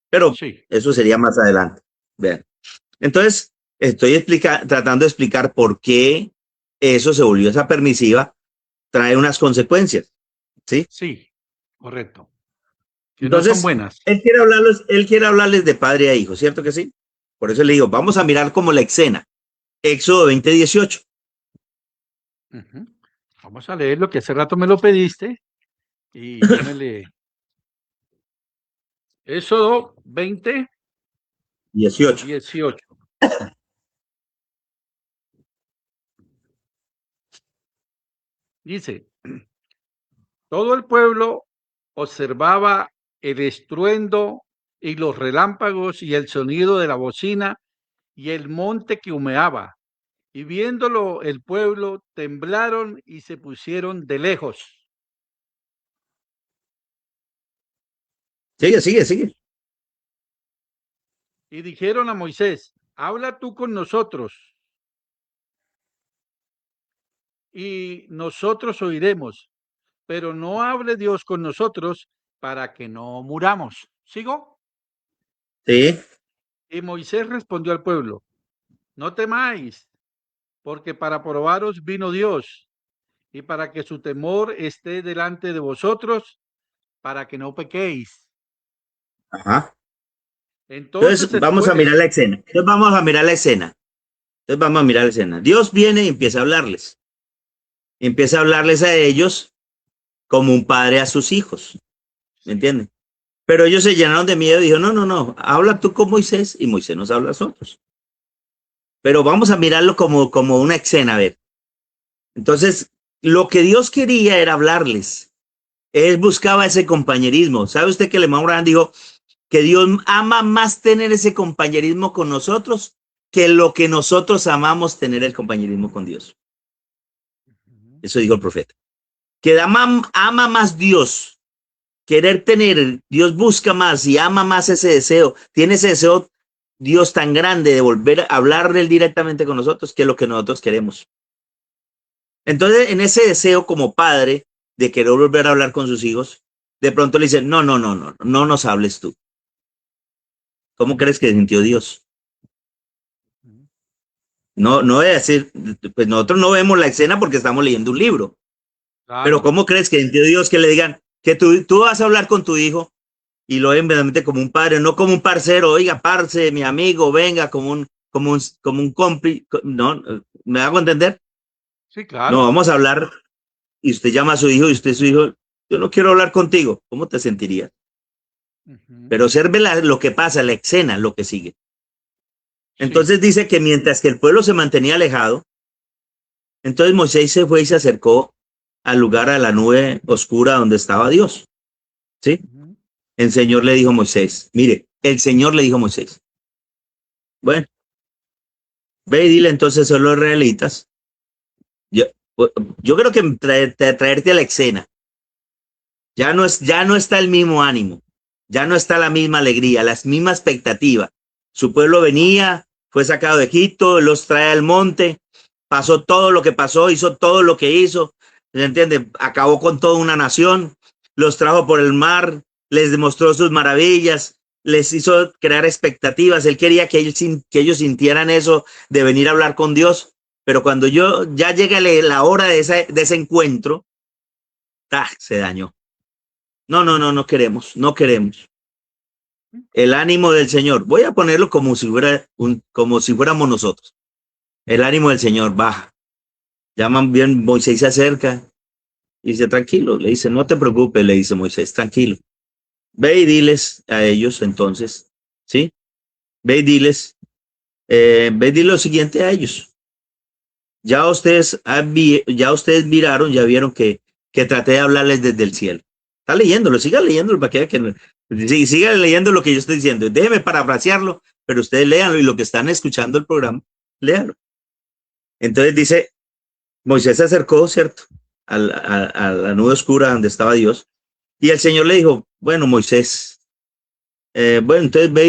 Pero eso sería más adelante. Vean. Entonces, estoy tratando de explicar por qué eso se volvió esa permisiva, trae unas consecuencias, ¿sí? Sí, correcto. Que entonces, no son buenas. Él quiere hablarles de padre a hijo, ¿cierto que sí? Por eso le digo, vamos a mirar como la escena. Éxodo 20:18. Vamos a leer lo que hace rato me lo pediste y démele. Éxodo 20:18. Dice, todo el pueblo observaba el estruendo y los relámpagos y el sonido de la bocina y el monte que humeaba. Y viéndolo el pueblo temblaron y se pusieron de lejos. Sigue. Y dijeron a Moisés, habla tú con nosotros y nosotros oiremos, pero no hable Dios con nosotros para que no muramos. ¿Sigo? Sí. Y Moisés respondió al pueblo, no temáis, porque para probaros vino Dios y para que su temor esté delante de vosotros, para que no pequéis. Ajá. Entonces Entonces el vamos a pueblo, mirar la escena. Dios viene y empieza a hablarles. Empieza a hablarles a ellos como un padre a sus hijos. ¿Me entienden? Pero ellos se llenaron de miedo y dijo, no, habla tú con Moisés y Moisés nos habla a nosotros. Pero vamos a mirarlo como una escena, a ver. Entonces, lo que Dios quería era hablarles. Él buscaba ese compañerismo. ¿Sabe usted que el hermano Abraham dijo que Dios ama más tener ese compañerismo con nosotros que lo que nosotros amamos tener el compañerismo con Dios? Eso dijo el profeta. Que ama más Dios, querer tener, Dios busca más y ama más ese deseo, tiene ese deseo Dios tan grande de volver a hablar de él directamente con nosotros que es lo que nosotros queremos. Entonces, en ese deseo como padre de querer volver a hablar con sus hijos, de pronto le dicen, no nos hables tú. ¿Cómo crees que sintió Dios? No voy a decir, pues nosotros no vemos la escena porque estamos leyendo un libro. claro. Pero ¿cómo crees que sintió Dios que le digan que tú vas a hablar con tu hijo y lo ven verdaderamente como un padre, no como un parcero, oiga, parce, mi amigo, venga, como un compi, no, ¿me hago entender? Sí, No, claro. vamos a hablar y usted llama a su hijo y usted su hijo, yo no quiero hablar contigo, ¿cómo te sentirías? Pero observe lo que pasa, la escena, lo que sigue. Entonces dice que mientras que el pueblo se mantenía alejado, entonces Moisés se fue y se acercó al lugar, a la nube oscura donde estaba Dios. ¿Sí? El Señor le dijo a Moisés, mire, el Señor le dijo a Moisés, bueno, ve y dile entonces a los israelitas, yo creo que traerte a la escena, ya no está el mismo ánimo, ya no está la misma alegría, la misma expectativa. Su pueblo venía, fue sacado de Egipto, los trae al monte, pasó todo lo que pasó, hizo todo lo que hizo, ¿se entiende? Acabó con toda una nación, los trajo por el mar, les demostró sus maravillas, les hizo crear expectativas. Él quería que ellos sintieran eso de venir a hablar con Dios. Pero cuando ya llega la hora de ese encuentro, se dañó. No queremos. El ánimo del Señor, voy a ponerlo como si fuéramos nosotros. El ánimo del Señor baja. Llaman bien, Moisés se acerca y dice, tranquilo, le dice, no te preocupes, le dice Moisés, tranquilo. Ve y diles a ellos entonces, ¿sí? Ve y diles lo siguiente a ellos. Ya ustedes miraron, ya vieron que traté de hablarles desde el cielo. Está leyéndolo, siga leyéndolo para que siga leyendo lo que yo estoy diciendo. Déjeme parafrasearlo, pero ustedes léanlo y lo que están escuchando el programa, léanlo. Entonces dice, Moisés se acercó, ¿cierto? A la nube oscura donde estaba Dios. Y el Señor le dijo, bueno, Moisés, bueno, entonces ve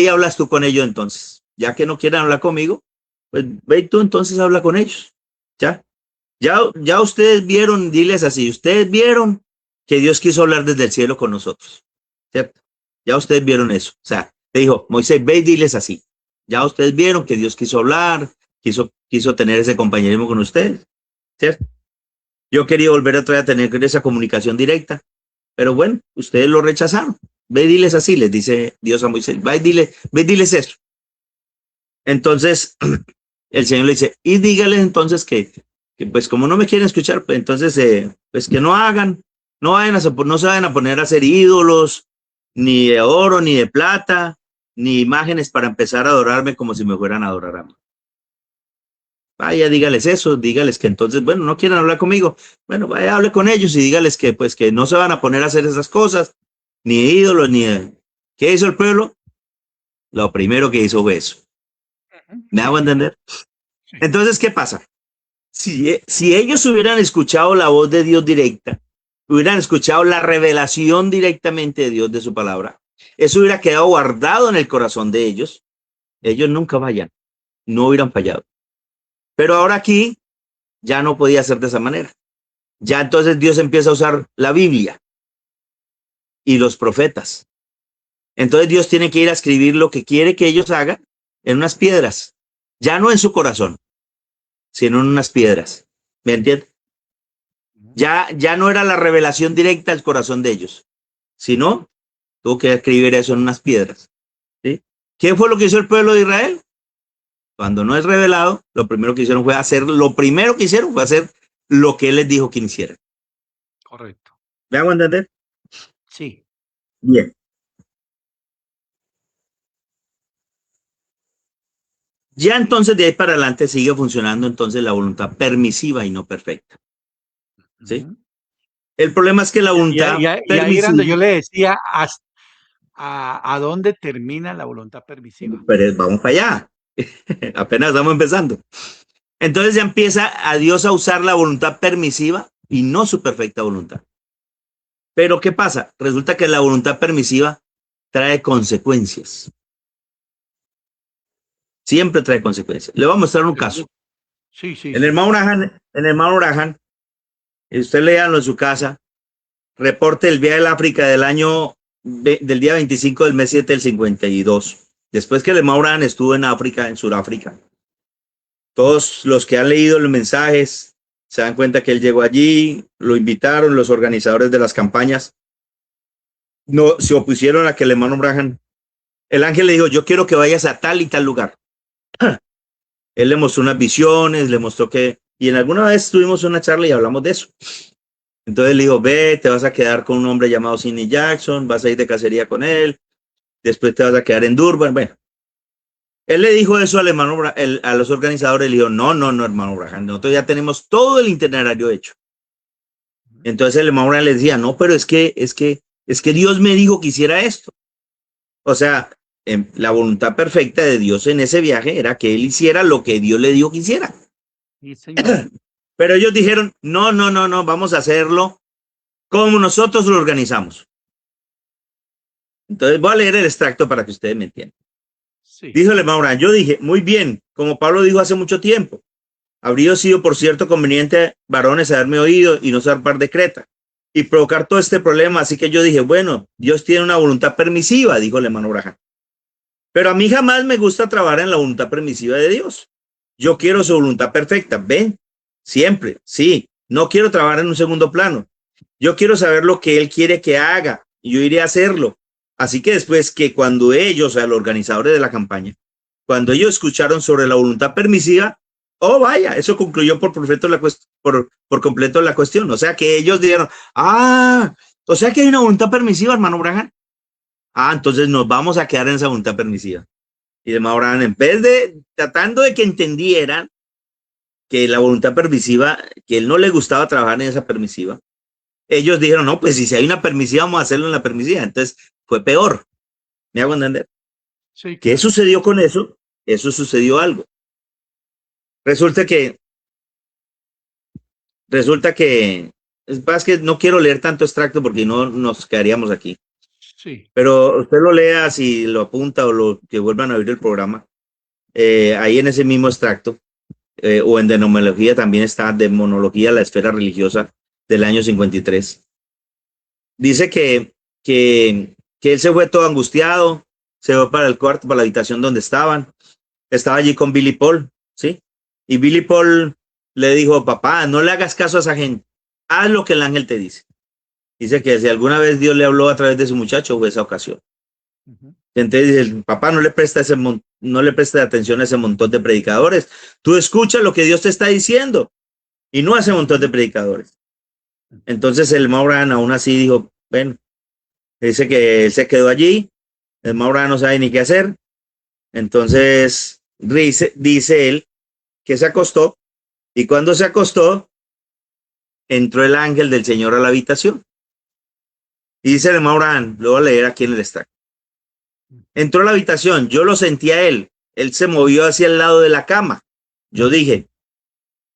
y hablas tú con ellos entonces. Ya que no quieren hablar conmigo, pues ve y tú entonces habla con ellos. Ya ustedes vieron, diles así, ustedes vieron que Dios quiso hablar desde el cielo con nosotros, ¿cierto? Ya ustedes vieron eso. O sea, te dijo, Moisés, ve y diles así. Ya ustedes vieron que Dios quiso hablar, quiso tener ese compañerismo con ustedes, ¿cierto? Yo quería volver otra vez a tener esa comunicación directa, pero bueno, ustedes lo rechazaron. Ve y diles así, les dice Dios a Moisés, ve y diles eso. Entonces, el Señor le dice, y dígales entonces que pues como no me quieren escuchar, pues entonces, pues que no se vayan a poner a hacer ídolos, ni de oro, ni de plata, ni imágenes para empezar a adorarme como si me fueran a adorar a mí. vaya, dígales eso, dígales que entonces, bueno, no quieren hablar conmigo, bueno, vaya, hable con ellos y dígales que pues que no se van a poner a hacer esas cosas, ni de ídolos, ni de... ¿Qué hizo el pueblo? Lo primero que hizo fue eso. ¿Me hago entender? Sí. Entonces, ¿qué pasa? Si ellos hubieran escuchado la voz de Dios directa, hubieran escuchado la revelación directamente de Dios de su palabra, eso hubiera quedado guardado en el corazón de ellos, ellos nunca vayan, no hubieran fallado. Pero ahora aquí ya no podía ser de esa manera. Ya entonces Dios empieza a usar la Biblia y los profetas. Entonces Dios tiene que ir a escribir lo que quiere que ellos hagan en unas piedras, ya no en su corazón, sino en unas piedras. ¿Me entiendes? Ya no era la revelación directa al corazón de ellos, sino tuvo que escribir eso en unas piedras. ¿Sí? ¿Qué fue lo que hizo el pueblo de Israel? Cuando no es revelado, lo primero que hicieron fue hacer lo que él les dijo que hicieran. Correcto. ¿Me hago entender? Sí. Bien. Ya entonces de ahí para adelante sigue funcionando entonces la voluntad permisiva y no perfecta. ¿Sí? El problema es que la voluntad Y ahí era donde yo le decía a dónde termina la voluntad permisiva. Pero vamos para allá. Apenas estamos empezando. Entonces ya empieza a Dios a usar la voluntad permisiva y no su perfecta voluntad. Pero ¿qué pasa? Resulta que la voluntad permisiva trae consecuencias. Siempre trae consecuencias. Le voy a mostrar un caso. Sí, sí. El hermano Graham, usted léalo en su casa, reporte el viaje al África del día 25 del mes 7 del 52. Después que el hermano Graham estuvo en África, en Sudáfrica. Todos los que han leído los mensajes se dan cuenta que él llegó allí, lo invitaron los organizadores de las campañas, no se opusieron a que el hermano Graham, el ángel le dijo, yo quiero que vayas a tal y tal lugar. Él le mostró unas visiones, le mostró y en alguna vez tuvimos una charla y hablamos de eso. Entonces le dijo, ve, te vas a quedar con un hombre llamado Sidney Jackson, vas a ir de cacería con él, después te vas a quedar en Durban. Bueno, él le dijo eso al hermano, a los organizadores, le dijo, no, hermano Graham, nosotros ya tenemos todo el itinerario hecho. Entonces el hermano Graham le decía, no, pero es que Dios me dijo que hiciera esto. O sea, la voluntad perfecta de Dios en ese viaje era que él hiciera lo que Dios le dijo que hiciera. Sí, señor. Pero ellos dijeron, no, vamos a hacerlo como nosotros lo organizamos. Entonces voy a leer el extracto para que ustedes me entiendan. Sí. Dijo el hermano Graham, yo dije, muy bien, como Pablo dijo hace mucho tiempo, habría sido por cierto conveniente, varones, haberme oído y no zarpar de Creta y provocar todo este problema. Así que yo dije, bueno, Dios tiene una voluntad permisiva, dijo el hermano Graham. Pero a mí jamás me gusta trabajar en la voluntad permisiva de Dios. Yo quiero su voluntad perfecta. ¿Ven? Siempre, sí. No quiero trabajar en un segundo plano. Yo quiero saber lo que Él quiere que haga y yo iré a hacerlo. Así que después que cuando ellos, o sea, los organizadores de la campaña, cuando ellos escucharon sobre la voluntad permisiva, oh vaya, eso concluyó por completo la cuestión. O sea que ellos dijeron, o sea que hay una voluntad permisiva, hermano Graham. Entonces nos vamos a quedar en esa voluntad permisiva. Y el hermano Graham, en vez de tratando de que entendieran que la voluntad permisiva, que él no le gustaba trabajar en esa permisiva, ellos dijeron, no, pues si hay una permisiva, vamos a hacerlo en la permisiva. Entonces fue peor. ¿Me hago entender? Sí, claro. ¿Qué sucedió con eso? Eso sucedió algo. Resulta que es que no quiero leer tanto extracto porque no nos quedaríamos aquí. Sí. Pero usted lo lea, si lo apunta o lo que vuelvan a oír el programa, ahí en ese mismo extracto, o en demonología también está, demonología, la esfera religiosa del año 53. Dice que él se fue todo angustiado, se fue para el cuarto, para la habitación donde estaba allí con Billy Paul, ¿sí? Y Billy Paul le dijo, papá, no le hagas caso a esa gente, haz lo que el ángel te dice. Dice que si alguna vez Dios le habló a través de su muchacho, fue esa ocasión. Entonces dice, papá, no le presta atención a ese montón de predicadores. Tú escucha lo que Dios te está diciendo y no a ese montón de predicadores. Entonces el Maurán aún así dijo, bueno, dice que él se quedó allí, el Maurán no sabe ni qué hacer. Entonces dice él que se acostó, y cuando se acostó, entró el ángel del Señor a la habitación. Y dice el hermano Abraham, lo voy a leer aquí en el extracto. Entró a la habitación, yo lo sentí a él se movió hacia el lado de la cama. Yo dije,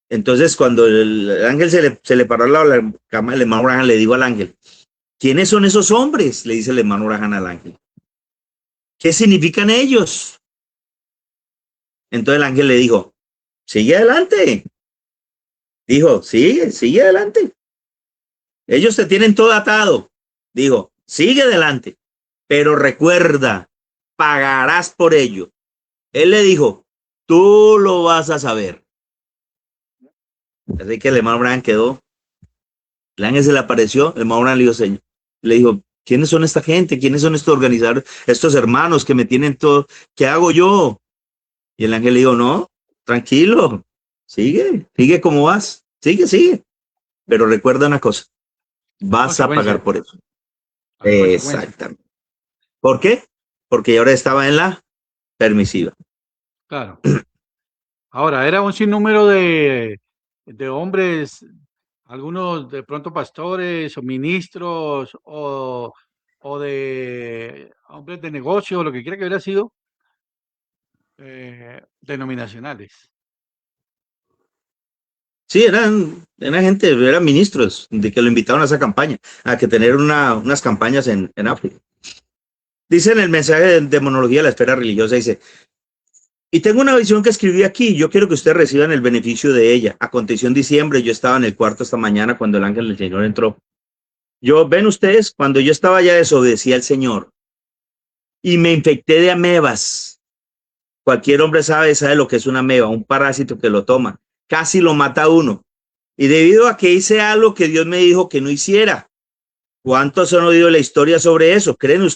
entonces cuando el ángel se le paró al lado de la cama, el hermano Abraham le dijo al ángel, ¿quiénes son esos hombres? Le dice el hermano Abraham al ángel. ¿Qué significan ellos? Entonces el ángel le dijo, sigue adelante. Dijo, sigue adelante. Ellos te tienen todo atado. Dijo, sigue adelante. Pero recuerda, pagarás por ello. Él le dijo, tú lo vas a saber. Así que el hermano Abraham quedó. El ángel se le apareció. El hermano Abraham le dijo, Señor, le dijo, ¿quiénes son esta gente? ¿Quiénes son estos organizadores? Estos hermanos que me tienen todo. ¿Qué hago yo? Y el ángel le dijo, no, tranquilo. Sigue como vas. Sigue. Pero recuerda una cosa. Vas a pagar por eso. Exactamente. ¿Por qué? Porque ahora estaba en la permisiva. Claro. Ahora, era un sinnúmero de hombres, algunos de pronto pastores o ministros o de hombres de negocio, lo que quiera que hubiera sido, denominacionales. Sí, eran gente, eran ministros de que lo invitaron a esa campaña, a que tener unas campañas en África. Dice en el mensaje de demonología de la esfera religiosa, dice, y tengo una visión que escribí aquí, yo quiero que ustedes reciban el beneficio de ella. Aconteció en diciembre, yo estaba en el cuarto esta mañana cuando el ángel del Señor entró. Ven ustedes, cuando yo estaba ya desobedecí al Señor y me infecté de amebas. Cualquier hombre sabe lo que es una ameba, un parásito que lo toma. Casi lo mata a uno. Y debido a que hice algo que Dios me dijo que no hiciera. ¿Cuántos han oído la historia sobre eso? ¿Creen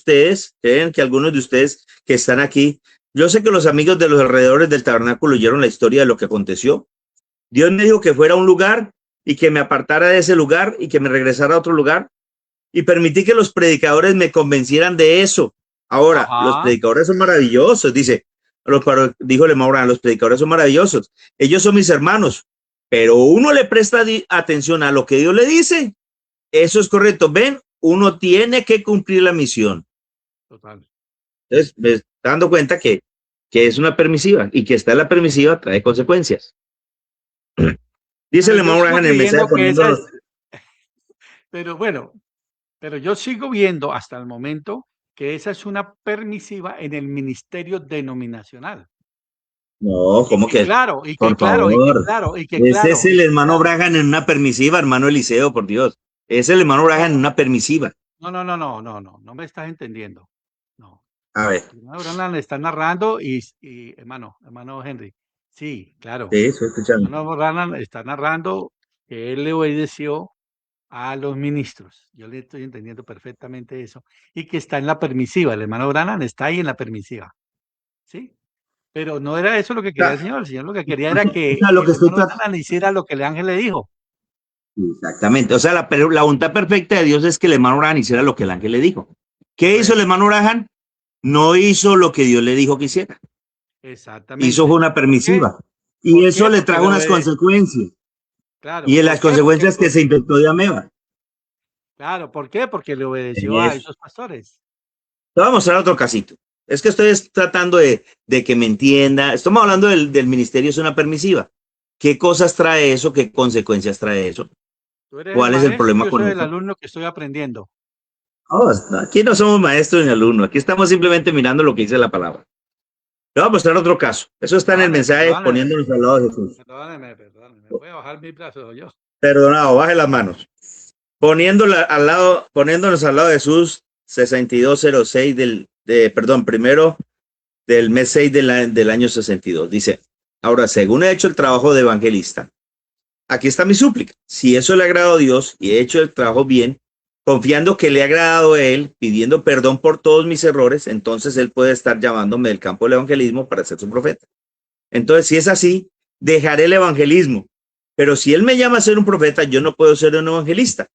que algunos de ustedes que están aquí? Yo sé que los amigos de los alrededores del tabernáculo oyeron la historia de lo que aconteció. Dios me dijo que fuera a un lugar y que me apartara de ese lugar y que me regresara a otro lugar. Y permití que los predicadores me convencieran de eso. Ahora, los predicadores son maravillosos, dijo el hermano Abraham, los predicadores son maravillosos. Ellos son mis hermanos, pero uno le presta atención a lo que Dios le dice. Eso es correcto. Ven, uno tiene que cumplir la misión. Total. Entonces, me está dando cuenta que es una permisiva y que está en la permisiva trae consecuencias. Dice el hermano Abraham en el mensaje poniendo... Pero yo sigo viendo hasta el momento que esa es una permisiva en el ministerio denominacional. No, ¿cómo que? Claro, claro. Ese es el hermano Abraham en una permisiva, hermano Eliseo, por Dios. Es el hermano Abraham en una permisiva. No me estás entendiendo. No. A ver. El hermano Abraham está narrando y hermano Henry. Sí, claro. Sí, estoy escuchando. El hermano Abraham está narrando que él le obedeció a los ministros. Yo le estoy entendiendo perfectamente eso. Y que está en la permisiva. El hermano Branham está ahí en la permisiva. ¿Sí? Pero no era eso lo que quería el Señor. El Señor lo que quería era que el hermano Branham hiciera lo que el ángel le dijo. Exactamente. O sea, la voluntad perfecta de Dios es que el hermano Branham hiciera lo que el ángel le dijo. ¿Qué hizo el hermano Branham? No hizo lo que Dios le dijo que hiciera. Exactamente. Hizo una permisiva. Y eso le trajo unas consecuencias. Claro, y en las consecuencias que se infectó de ameba. Claro, ¿por qué? Porque le obedeció a esos pastores. Te voy a mostrar otro casito. Es que estoy tratando de que me entienda. Estamos hablando del ministerio, es una permisiva. ¿Qué cosas trae eso? ¿Qué consecuencias trae eso? ¿Cuál es el problema con eso? Yo soy el alumno que estoy aprendiendo. Oh, aquí no somos maestros ni alumnos. Aquí estamos simplemente mirando lo que dice la palabra. Te voy a mostrar otro caso. Eso está en el mensaje poniéndonos al lado de Jesús. Perdóname. Voy a bajar mi brazo yo. Perdonado, baje las manos. Poniéndonos al lado de Jesús, 6206 primero del mes 6 del año 62. Dice, ahora, según he hecho el trabajo de evangelista, aquí está mi súplica. Si eso le ha agradado a Dios y he hecho el trabajo bien, confiando que le ha agradado a él, pidiendo perdón por todos mis errores, entonces él puede estar llamándome del campo del evangelismo para ser su profeta. Entonces, si es así, dejaré el evangelismo. Pero si él me llama a ser un profeta, yo no puedo ser un evangelista.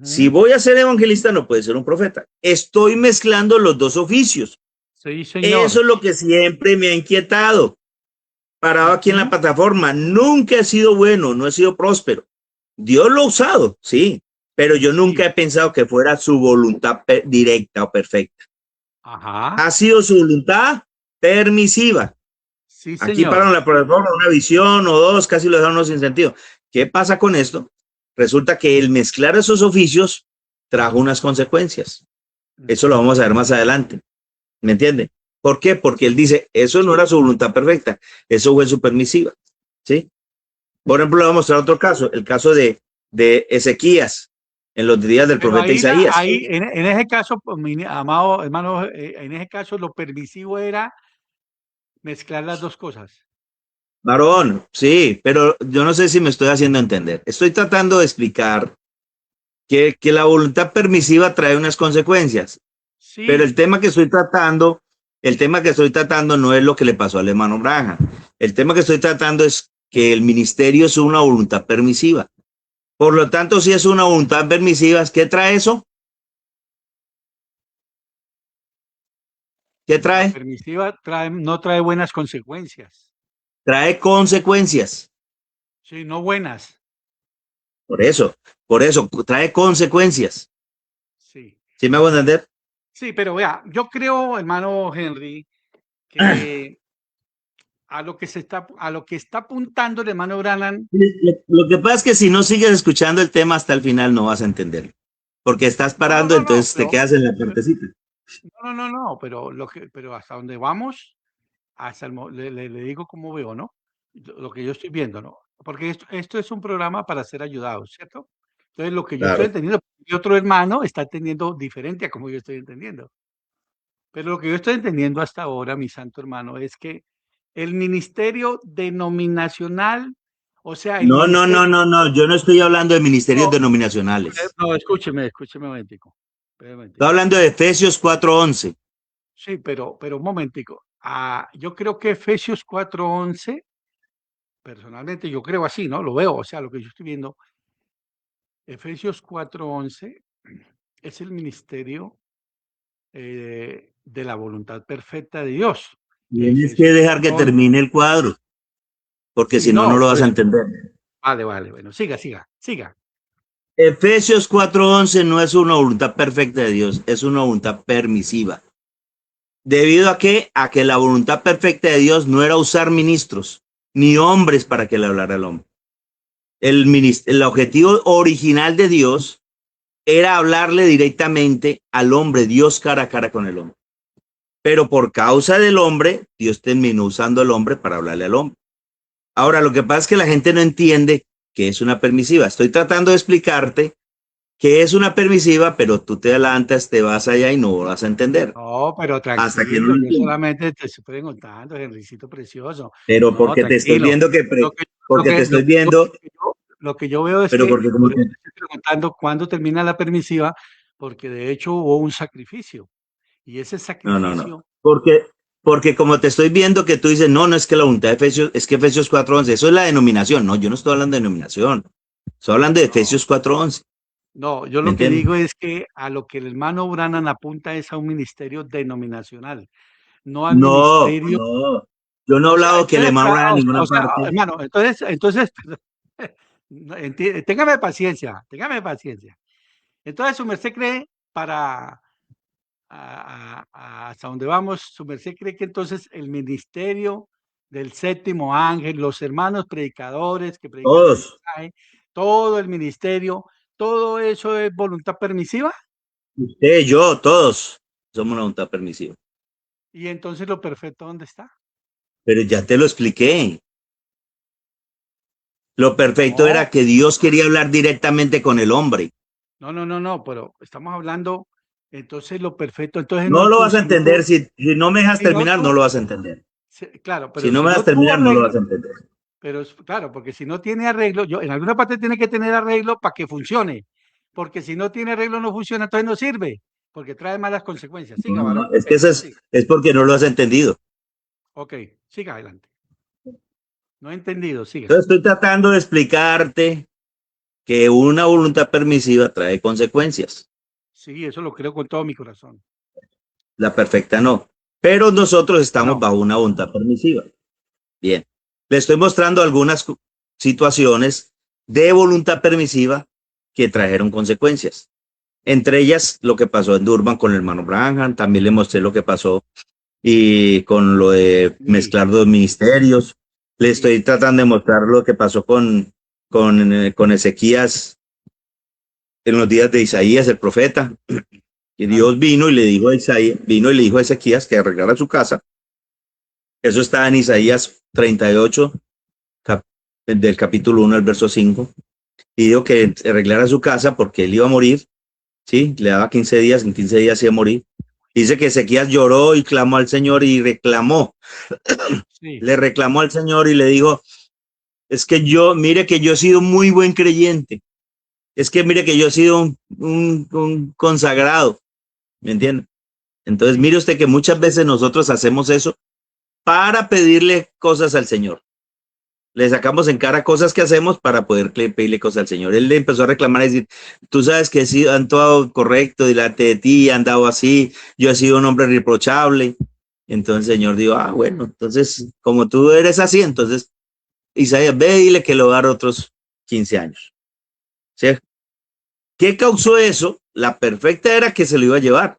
Si voy a ser evangelista, no puede ser un profeta. Estoy mezclando los dos oficios. Sí, señor. Eso es lo que siempre me ha inquietado. parado aquí en la plataforma. Nunca he sido bueno, no he sido próspero. Dios lo ha usado, sí, pero yo nunca he pensado que fuera su voluntad directa o perfecta. Ajá. Ha sido su voluntad permisiva. Sí, Aquí señor. pararon la plataforma, una visión o dos, casi lo dejaron sin sentido. ¿Qué pasa con esto? Resulta que el mezclar esos oficios trajo unas consecuencias. Eso lo vamos a ver más adelante. ¿Me entiende? ¿Por qué? Porque él dice, eso no era su voluntad perfecta, eso fue su permisiva. ¿Sí? Por ejemplo, le voy a mostrar otro caso, el caso de Ezequías, en los días del Pero profeta ahí, Isaías. en ese caso, pues, mi amado hermano, en ese caso lo permisivo era mezclar las dos cosas. Varón, sí, pero yo no sé si me estoy haciendo entender. Estoy tratando de explicar que la voluntad permisiva trae unas consecuencias, pero Sí, el tema que estoy tratando no es lo que le pasó al hermano Branham. El tema que estoy tratando es que el ministerio es una voluntad permisiva. Por lo tanto, si es una voluntad permisiva, ¿qué trae eso? ¿Qué la trae? permisiva no trae buenas consecuencias. Trae consecuencias. Sí, no buenas. Por eso, trae consecuencias. Sí. ¿Sí me hago entender? Sí, pero vea, yo creo, hermano Henry, que a lo que está apuntando el hermano Branham. Lo que pasa es que si no sigues escuchando el tema hasta el final no vas a entender. Porque estás No, no, parando, no, no, entonces te quedas en la partecita. no, pero hasta donde vamos, le digo cómo veo, ¿no? Lo que yo estoy viendo, ¿no? Porque esto es un programa para ser ayudados, ¿cierto? Entonces, lo que yo estoy Claro. entendiendo, mi otro hermano está entendiendo diferente a como yo estoy entendiendo. Pero lo que yo estoy entendiendo hasta ahora, mi santo hermano, es que el ministerio denominacional, o sea, el No, no, ministerio. no, no, no. Yo no estoy hablando de ministerios No, denominacionales. no, escúcheme un momentico. Espere un Estoy momentico. hablando de Efesios 4:11. Sí, pero un momentico. Yo creo que Efesios 4:11, personalmente yo creo así, ¿no? Lo veo, o sea, lo que yo estoy viendo, Efesios 4:11 es el ministerio de la voluntad perfecta de Dios. Tienes que Efesios dejar que 4:11. termine el cuadro, porque Sí, si no, no no, lo por vas a eso. entender. Vale, bueno, siga. Efesios 4:11 no es una voluntad perfecta de Dios, es una voluntad permisiva. ¿Debido a qué? A que la voluntad perfecta de Dios no era usar ministros ni hombres para que le hablara al hombre. El objetivo original de Dios era hablarle directamente al hombre, Dios cara a cara con el hombre. Pero por causa del hombre, Dios terminó usando al hombre para hablarle al hombre. Ahora, lo que pasa es que la gente no entiende que es una permisiva. Estoy tratando de explicarte que es una permisiva, pero tú te adelantas, te vas allá y no vas a entender. No, pero Hasta que no tranquilo, lo yo entiendas. solamente te estoy preguntando, Henricito precioso. Pero No, porque te estoy tranquilo. viendo Lo que, lo porque te que, lo estoy que yo, viendo, lo que yo veo es pero que, porque como por eso te, te estoy preguntando cuándo termina la permisiva, porque de hecho hubo un sacrificio. Y ese no. sacrificio, Porque como te estoy viendo que tú dices, no, no es que la voluntad de Efesios, es que Efesios 4:11, eso es la denominación. No, yo no estoy hablando de denominación. Estoy hablando de no, Efesios 4:11. no, yo ¿Me lo que entiendes? digo es que a lo que el hermano Branham apunta es a un ministerio denominacional, no al No, ministerio. no. Yo no he O sea, hablado que le entonces, hermano a ninguna parte. hermano, entonces, no, téngame paciencia. Entonces, su merced cree, para hasta donde vamos, su merced cree que entonces el ministerio del séptimo ángel, los hermanos predicadores que predican el Todos. mensaje, todo el ministerio, todo eso es voluntad permisiva. Usted, yo, todos somos una voluntad permisiva. Y entonces lo perfecto, ¿dónde está? Pero ya te lo expliqué. Lo perfecto No, era que Dios quería hablar directamente con el hombre. no, pero estamos hablando, entonces lo perfecto, entonces No no lo tú, vas a si no entender. tú, Si no me dejas si no terminar, no tú, lo vas a entender. claro, Si pero no si me dejas no tuvo terminar, no lo vas arreglo, a entender. pero claro, porque si no tiene arreglo, en alguna parte tiene que tener arreglo para que funcione, porque si no tiene arreglo no funciona, entonces no sirve, porque trae malas consecuencias. Siga, varón, No, qué es que pena. eso Sí, es porque no lo has entendido. ok, siga adelante. No he entendido, siga. Entonces estoy tratando de explicarte que una voluntad permisiva trae consecuencias. Sí, eso lo creo con todo mi corazón. La perfecta no. Pero nosotros estamos No, bajo una voluntad permisiva. Bien. Le estoy mostrando algunas situaciones de voluntad permisiva que trajeron consecuencias. Entre ellas, lo que pasó en Durban con el hermano Branham. También le mostré lo que pasó y con lo de mezclar dos ministerios. Le estoy tratando de mostrar lo que pasó con Ezequías en los días de Isaías, el profeta. Y Dios vino y le dijo a Isaías, vino y le dijo a Ezequías que arreglara su casa. Eso está en Isaías 38, del capítulo 1 al verso 5. Y dijo que arreglara su casa porque él iba a morir. Sí, le daba 15 días, en 15 días iba a morir. Dice que Ezequías lloró y clamó al Señor y reclamó. Sí. Le reclamó al Señor y le dijo, es que mire que yo he sido muy buen creyente. Es que mire que yo he sido un consagrado. ¿Me entiende? Entonces, mire usted que muchas veces nosotros hacemos eso para pedirle cosas al Señor. Le sacamos en cara cosas que hacemos para poder pedirle cosas al Señor. Él le empezó a reclamar y decir, tú sabes que he sido actuado correcto delante de ti, he andado así, yo he sido un hombre irreprochable. Entonces el Señor dijo, bueno, entonces como tú eres así, entonces Isaías, ve y dile que le va a dar otros 15 años. ¿Sí? ¿Qué causó eso? La perfecta era que se lo iba a llevar,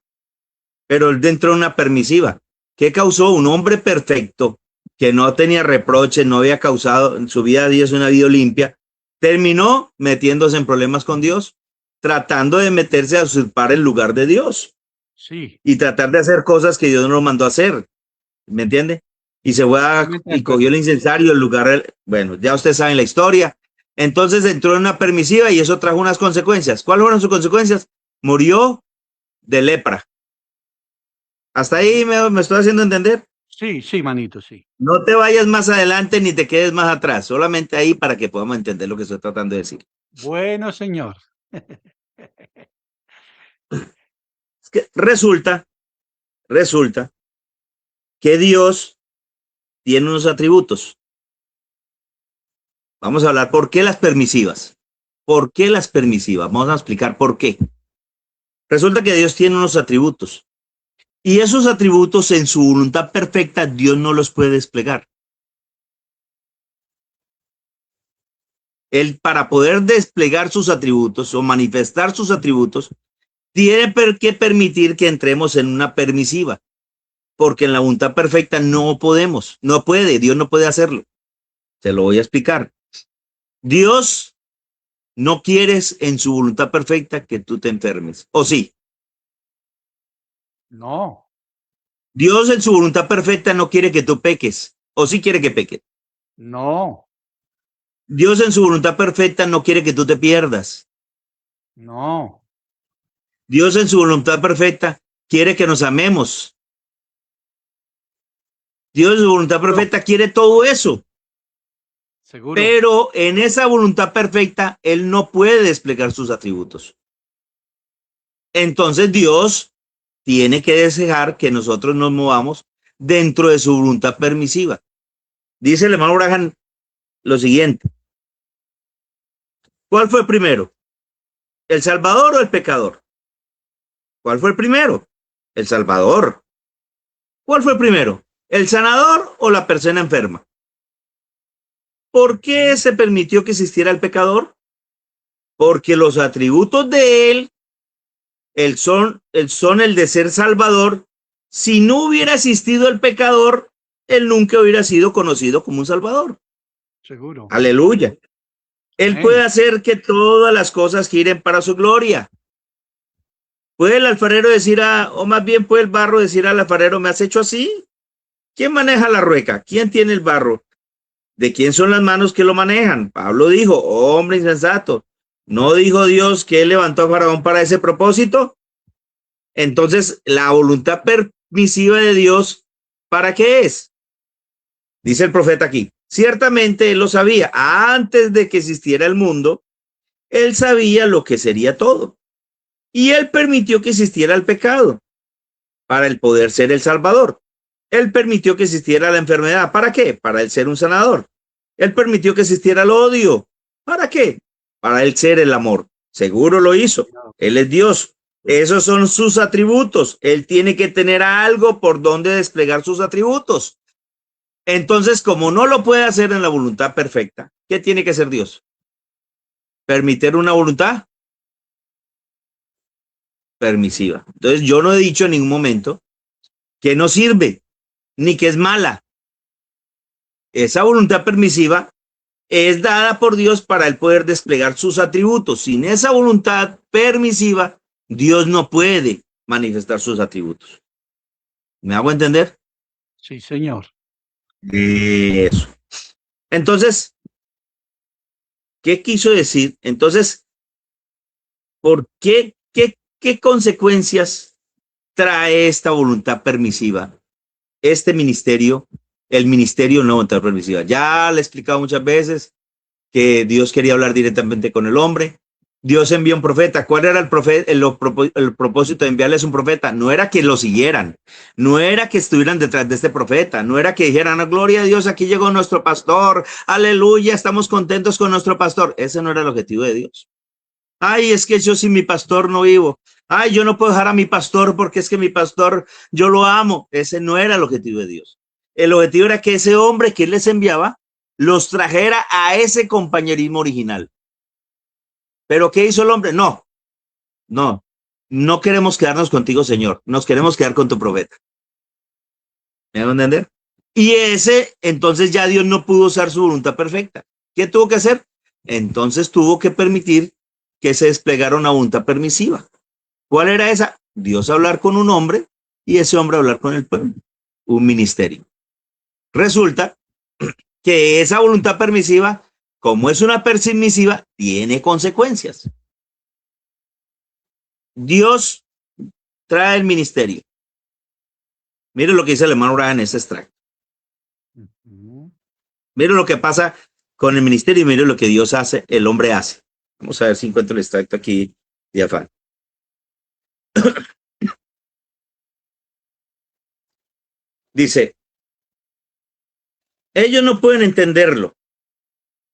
pero él entró en una permisiva. ¿Qué causó? Un hombre perfecto que no tenía reproches, no había causado en su vida a Dios una vida limpia, terminó metiéndose en problemas con Dios, tratando de meterse a usurpar el lugar de Dios. Sí. Y tratar de hacer cosas que Dios no lo mandó a hacer. ¿Me entiende? Y se fue y cogió el incensario, el lugar, bueno, ya ustedes saben la historia. Entonces entró en una permisiva y eso trajo unas consecuencias. ¿Cuáles fueron sus consecuencias? Murió de lepra. ¿Hasta ahí me estoy haciendo entender? Sí, sí, manito, sí. No te vayas más adelante ni te quedes más atrás, solamente ahí para que podamos entender lo que estoy tratando de decir. Bueno, señor. Es que resulta que Dios tiene unos atributos. Vamos a hablar por qué las permisivas. ¿Por qué las permisivas? Vamos a explicar por qué. Resulta que Dios tiene unos atributos. Y esos atributos en su voluntad perfecta Dios no los puede desplegar. Él, para poder desplegar sus atributos o manifestar sus atributos, tiene que permitir que entremos en una permisiva. Porque en la voluntad perfecta no podemos, no puede, Dios no puede hacerlo. Se lo voy a explicar. Dios no quiere en su voluntad perfecta que tú te enfermes. ¿O sí? No. Dios en su voluntad perfecta no quiere que tú peques. ¿O sí quiere que peques? No. Dios en su voluntad perfecta no quiere que tú te pierdas. No. Dios en su voluntad perfecta quiere que nos amemos. Dios en su voluntad perfecta quiere todo eso. Seguro. Pero en esa voluntad perfecta, Él no puede desplegar sus atributos. Entonces Dios tiene que desear que nosotros nos movamos dentro de su voluntad permisiva. Dice el hermano Branham lo siguiente. ¿Cuál fue primero? ¿El Salvador o el pecador? ¿Cuál fue el primero? El Salvador. ¿Cuál fue primero? ¿El sanador o la persona enferma? ¿Por qué se permitió que existiera el pecador? Porque los atributos de él son el de ser salvador. Si no hubiera existido el pecador, él nunca hubiera sido conocido como un salvador. Seguro. Aleluya. Él puede hacer que todas las cosas giren para su gloria. ¿Puede el alfarero decir o más bien puede el barro decir al alfarero, me has hecho así? ¿Quién maneja la rueca? ¿Quién tiene el barro? ¿De quién son las manos que lo manejan? Pablo dijo, hombre insensato, ¿no dijo Dios que él levantó a Faraón para ese propósito? Entonces, la voluntad permisiva de Dios, ¿para qué es? Dice el profeta aquí, ciertamente él lo sabía. Antes de que existiera el mundo, él sabía lo que sería todo. Y él permitió que existiera el pecado para el poder ser el Salvador. Él permitió que existiera la enfermedad. ¿Para qué? Para él ser un sanador. Él permitió que existiera el odio. ¿Para qué? Para él ser el amor. Seguro lo hizo. Él es Dios. Esos son sus atributos. Él tiene que tener algo por donde desplegar sus atributos. Entonces, como no lo puede hacer en la voluntad perfecta, ¿qué tiene que hacer Dios? ¿Permitir una voluntad permisiva? Entonces, yo no he dicho en ningún momento que no sirve, ni que es mala. Esa voluntad permisiva es dada por Dios para él poder desplegar sus atributos. Sin esa voluntad permisiva, Dios no puede manifestar sus atributos. ¿Me hago entender? Sí, señor. Eso. Entonces, ¿qué quiso decir? Entonces, ¿por qué? ¿Qué consecuencias trae esta voluntad permisiva? Este ministerio, el ministerio no voluntad permisiva. Ya le he explicado muchas veces que Dios quería hablar directamente con el hombre. Dios envió un profeta. ¿Cuál era el propósito de enviarles un profeta? No era que lo siguieran, no era que estuvieran detrás de este profeta, no era que dijeran, oh, gloria a Dios, aquí llegó nuestro pastor, aleluya, estamos contentos con nuestro pastor. Ese no era el objetivo de Dios. Ay, es que yo sin mi pastor no vivo. Ay, yo no puedo dejar a mi pastor porque es que mi pastor, yo lo amo. Ese no era el objetivo de Dios. El objetivo era que ese hombre que él les enviaba los trajera a ese compañerismo original. ¿Pero qué hizo el hombre? No queremos quedarnos contigo, Señor. Nos queremos quedar con tu profeta. ¿Me van a entender? Y entonces ya Dios no pudo usar su voluntad perfecta. ¿Qué tuvo que hacer? Entonces tuvo que permitir que se desplegara una voluntad permisiva. ¿Cuál era esa? Dios hablar con un hombre y ese hombre hablar con el pueblo. Un ministerio. Resulta que esa voluntad permisiva, como es una permisiva, tiene consecuencias. Dios trae el ministerio. Mire lo que dice el hermano Branham en este extracto. Mire lo que pasa con el ministerio y mire lo que Dios hace, el hombre hace. Vamos a ver si encuentro el extracto aquí de afán. Dice, ellos no pueden entenderlo.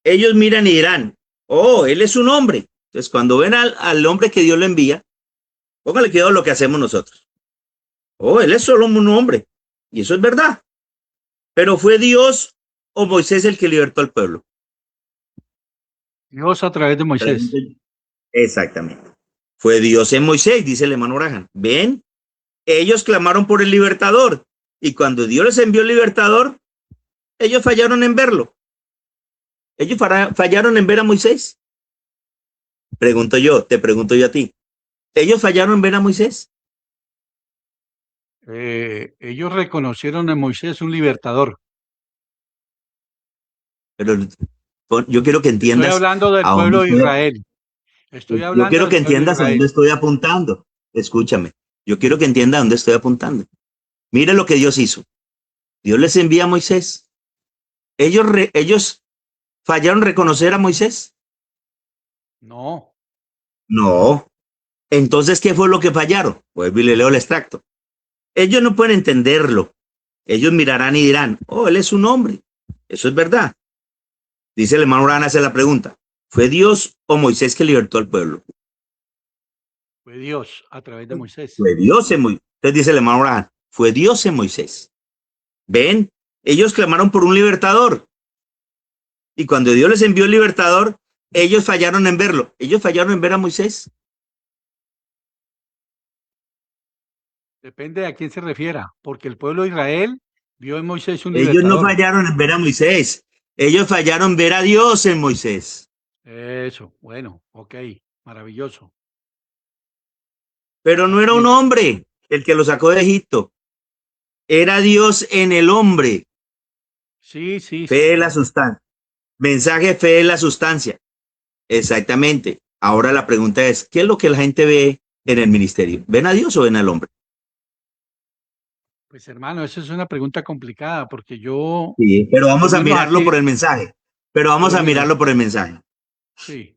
Ellos miran y dirán, oh, él es un hombre. Entonces, cuando ven al hombre que Dios le envía, póngale cuidado lo que hacemos nosotros. Oh, él es solo un hombre. Y eso es verdad. Pero fue Dios o Moisés el que libertó al pueblo. Dios a través de Moisés. Exactamente. Fue Dios en Moisés, dice el hermano Branham. ¿Ven? Ellos clamaron por el libertador. Y cuando Dios les envió el libertador, ellos fallaron en verlo. Ellos fallaron en ver a Moisés. Te pregunto yo a ti. ¿Ellos fallaron en ver a Moisés? Ellos reconocieron a Moisés un libertador. Pero yo quiero que entiendas. Estoy hablando del pueblo de Israel. Yo quiero que entiendas a dónde estoy apuntando. Escúchame. Yo quiero que entiendas a dónde estoy apuntando. Mire lo que Dios hizo. Dios les envía a Moisés. Ellos fallaron en reconocer a Moisés. No. Entonces, ¿qué fue lo que fallaron? Vuelvo y le leo el extracto. Ellos no pueden entenderlo. Ellos mirarán y dirán, oh, él es un hombre. Eso es verdad. Dice el hermano Branham, hace la pregunta. ¿Fue Dios o Moisés que libertó al pueblo? Fue Dios a través de Moisés. Fue Dios en Moisés. Entonces dice el hermano Branham, fue Dios en Moisés. ¿Ven? Ellos clamaron por un libertador. Y cuando Dios les envió el libertador, ellos fallaron en verlo. Ellos fallaron en ver a Moisés. Depende de a quién se refiera, porque el pueblo de Israel vio en Moisés un libertador. Ellos no fallaron en ver a Moisés. Ellos fallaron en ver a Dios en Moisés. Eso, bueno, ok, maravilloso. Pero no era un hombre el que lo sacó de Egipto. Era Dios en el hombre. Sí. Fe es la sustancia. Mensaje, fe es la sustancia. Exactamente. Ahora la pregunta es, ¿qué es lo que la gente ve en el ministerio? ¿Ven a Dios o ven al hombre? Pues hermano, esa es una pregunta complicada porque yo... Sí, pero vamos a mirarlo por el mensaje. Sí.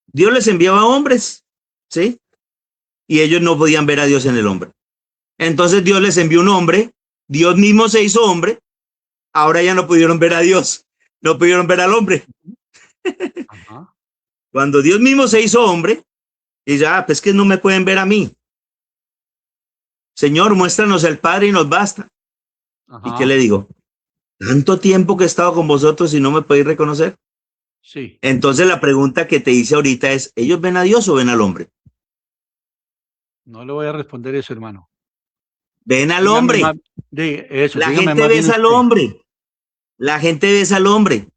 Dios les enviaba hombres, ¿sí? Y ellos no podían ver a Dios en el hombre. Entonces Dios les envió un hombre, Dios mismo se hizo hombre, ahora ya no pudieron ver a Dios, no pudieron ver al hombre. Ajá. Cuando Dios mismo se hizo hombre, y ya, pues que no me pueden ver a mí. Señor, muéstranos el Padre y nos basta. ¿Y qué Ajá. le digo? Tanto tiempo que he estado con vosotros y no me podéis reconocer. Sí. Entonces la pregunta que te hice ahorita es, ¿ellos ven a Dios o ven al hombre? No le voy a responder eso, hermano. Ven al Dígame más, hombre. La dígame gente más bien ves al usted. hombre. La gente ves al hombre.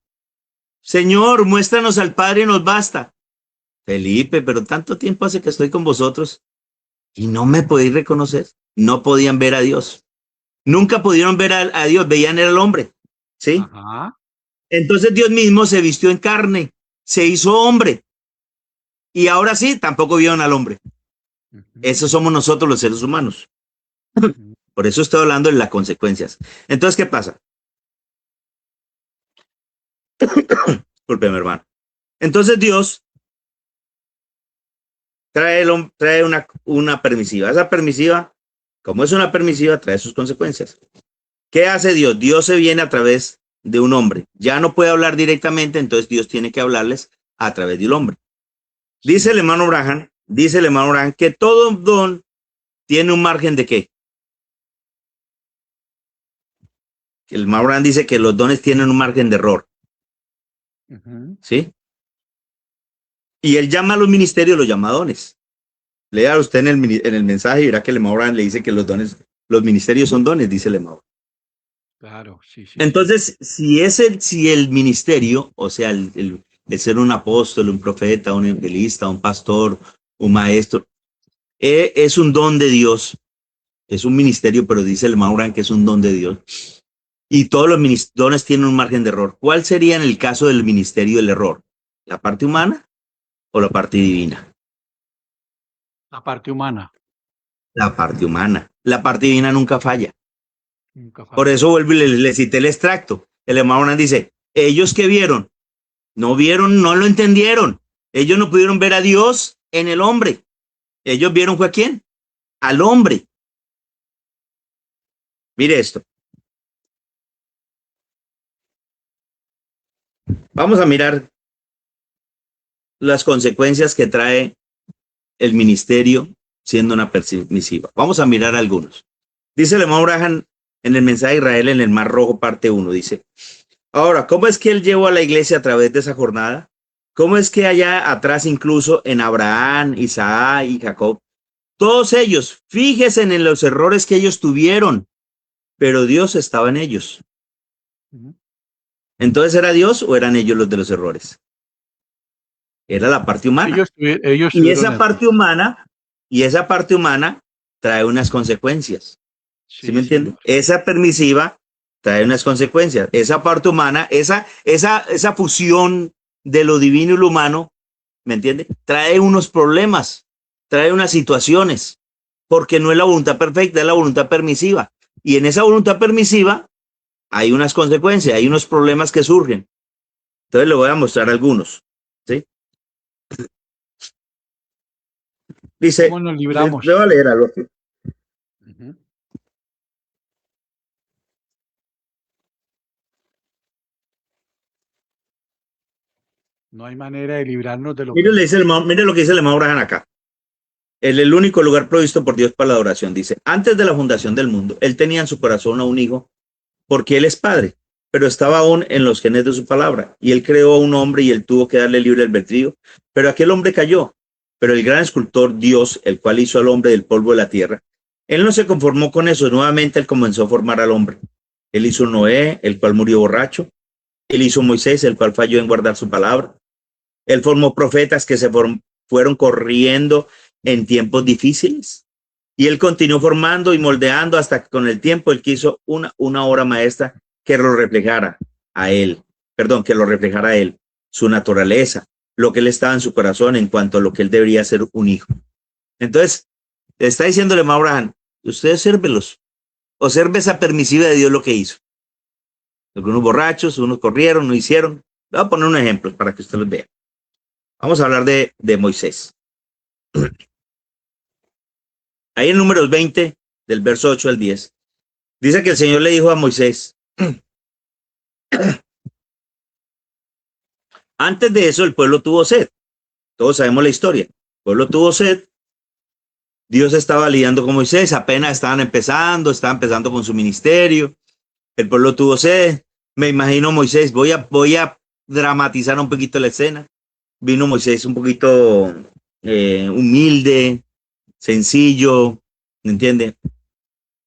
Señor, muéstranos al Padre y nos basta. Felipe, pero tanto tiempo hace que estoy con vosotros y no me podéis reconocer. No podían ver a Dios. Nunca pudieron ver a Dios, veían era al hombre. ¿Sí? Ajá. Entonces Dios mismo se vistió en carne, se hizo hombre y ahora sí, tampoco vieron al hombre. Ujú, Esos somos nosotros los seres humanos. ujú. Por eso estoy hablando de las consecuencias. Entonces, ¿qué pasa? Disculpe, hermano. Entonces Dios trae una permisiva. Esa permisiva, como es una permisiva, trae sus consecuencias. ¿Qué hace Dios? Dios se viene a través de un hombre. Ya no puede hablar directamente, entonces Dios tiene que hablarles a través de un hombre. Dice el Sí. hermano Branham que todo don tiene un margen de qué. El hermano Branham dice que los dones tienen un margen de error, Ujú. ¿sí? Y él llama a los ministerios, los llama dones. Lea usted en el mensaje y verá que el hermano Branham le dice que los ministerios son dones, dice el hermano. Claro, sí, sí, sí. Entonces, si el ministerio, o sea, el ser un apóstol, un profeta, un evangelista, un pastor, un maestro, es un don de Dios, es un ministerio, pero dice el Mauran que es un don de Dios. Y todos los dones tienen un margen de error. ¿Cuál sería en el caso del ministerio el error? ¿La parte humana o la parte divina? La parte humana La parte humana. La parte divina nunca falla. nunca Por falla. eso vuelvo y le cité el extracto. El Mauran dice, ellos que vieron, no lo entendieron. Ellos no pudieron ver a Dios en el hombre. Ellos vieron fue a quién, al hombre. Mire esto. Vamos a mirar las consecuencias que trae el ministerio siendo una permisiva. Vamos a mirar algunos. Dice el hermano Branham en el mensaje de Israel en el Mar Rojo, parte 1, dice, ahora, ¿cómo es que él llevó a la iglesia a través de esa jornada? ¿Cómo es que allá atrás, incluso en Abraham, Isaac y Jacob, todos ellos, fíjense en los errores que ellos tuvieron, pero Dios estaba en ellos? Ujú. Entonces, ¿era Dios o eran ellos los de los errores? Era la parte humana. Ellos Y tuvieron esa error. parte humana, y esa parte humana trae unas consecuencias. ¿Sí me Sí, entiende? señor. Esa permisiva trae unas consecuencias. Esa parte humana, esa fusión de lo divino y lo humano, ¿me entiende? Trae unos problemas, trae unas situaciones, porque no es la voluntad perfecta, es la voluntad permisiva. Y en esa voluntad permisiva hay unas consecuencias, hay unos problemas que surgen. Entonces le voy a mostrar algunos. ¿Sí? ¿Cómo Dice, nos le voy libramos? a leer algo. Ujú. No hay manera de librarnos de lo que nos pasa. Mire lo que dice el hermano Abraham acá. El único lugar provisto por Dios para la adoración. Dice, antes de la fundación del mundo, él tenía en su corazón a un hijo, porque él es padre, pero estaba aún en los genes de su palabra. Y él creó a un hombre y él tuvo que darle libre albedrío. Pero aquel hombre cayó. Pero el gran escultor Dios, el cual hizo al hombre del polvo de la tierra, él no se conformó con eso. Nuevamente él comenzó a formar al hombre. Él hizo Noé, el cual murió borracho. Él hizo Moisés, el cual falló en guardar su palabra. Él formó profetas que fueron corriendo en tiempos difíciles. Y él continuó formando y moldeando hasta que con el tiempo él quiso una obra maestra que lo reflejara a él, que lo reflejara a él, su naturaleza, lo que él estaba en su corazón en cuanto a lo que él debería ser un hijo. Entonces, está diciéndole a Abraham, usted observe esa permisiva de Dios lo que hizo. Algunos borrachos, unos corrieron, no hicieron. Le voy a poner un ejemplo para que usted los vea. Vamos a hablar de Moisés. Ahí en Números 20, del verso 8 al 10, dice que el Señor le dijo a Moisés, antes de eso el pueblo tuvo sed. Todos sabemos la historia. El pueblo tuvo sed. Dios estaba lidiando con Moisés, apenas estaban empezando con su ministerio. el pueblo tuvo sed. Me imagino Moisés, voy a dramatizar un poquito la escena. Vino Moisés un poquito humilde, sencillo, ¿me entiende?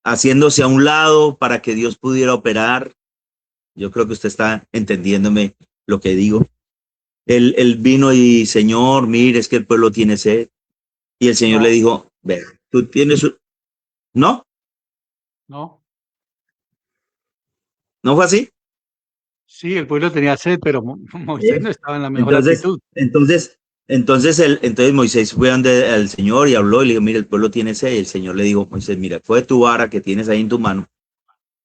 Haciéndose a un lado para que Dios pudiera operar. Yo creo que usted está entendiéndome lo que digo. Él vino y, Señor, mire, es que el pueblo tiene sed. Y el Señor No, le dijo, ve, tú tienes, ¿no? no. ¿No fue así? Sí, el pueblo tenía sed, pero Moisés no estaba en la mejor Entonces, actitud. entonces Moisés fue donde el Señor y habló y le dijo, mira, el pueblo tiene sed. Y el Señor le dijo, Moisés, mira, coge tu vara que tienes ahí en tu mano,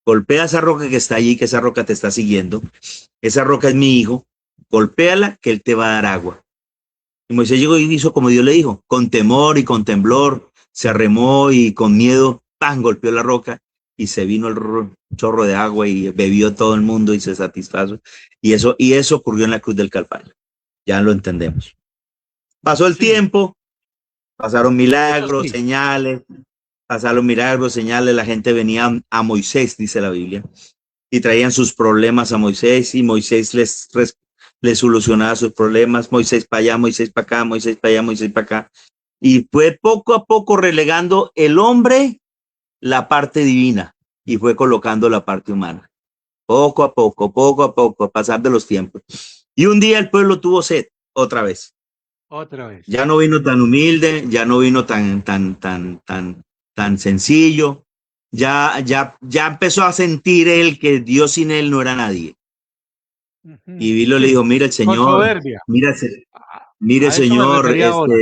golpea esa roca que está allí, que esa roca te está siguiendo. Esa roca es mi hijo, golpéala que él te va a dar agua. Y Moisés llegó y hizo como Dios le dijo, con temor y con temblor, se arremó y con miedo, ¡pam!, golpeó la roca y se vino el chorro de agua y bebió todo el mundo y se satisfazo. Y eso ocurrió en la cruz del Calvario. Ya lo entendemos. Pasó el Sí, tiempo, pasaron eso milagros, sí. señales, pasaron milagros, señales, la gente venía a Moisés, dice la Biblia, y traían sus problemas a Moisés y Moisés les solucionaba sus problemas, Moisés para allá, Moisés para acá, Moisés para allá, Moisés para acá. Y fue poco a poco relegando el hombre la parte divina y fue colocando la parte humana. Poco a poco, a pasar de los tiempos. Y un día el pueblo tuvo sed, otra vez. Otra Ya vez. no vino tan humilde, ya no vino tan sencillo. Ya empezó a sentir él que Dios sin él no era nadie. Ujú. Y Vilo le Sí, dijo, mira el con Señor, soberbia. mira, mire A eso me Señor, refería ahora.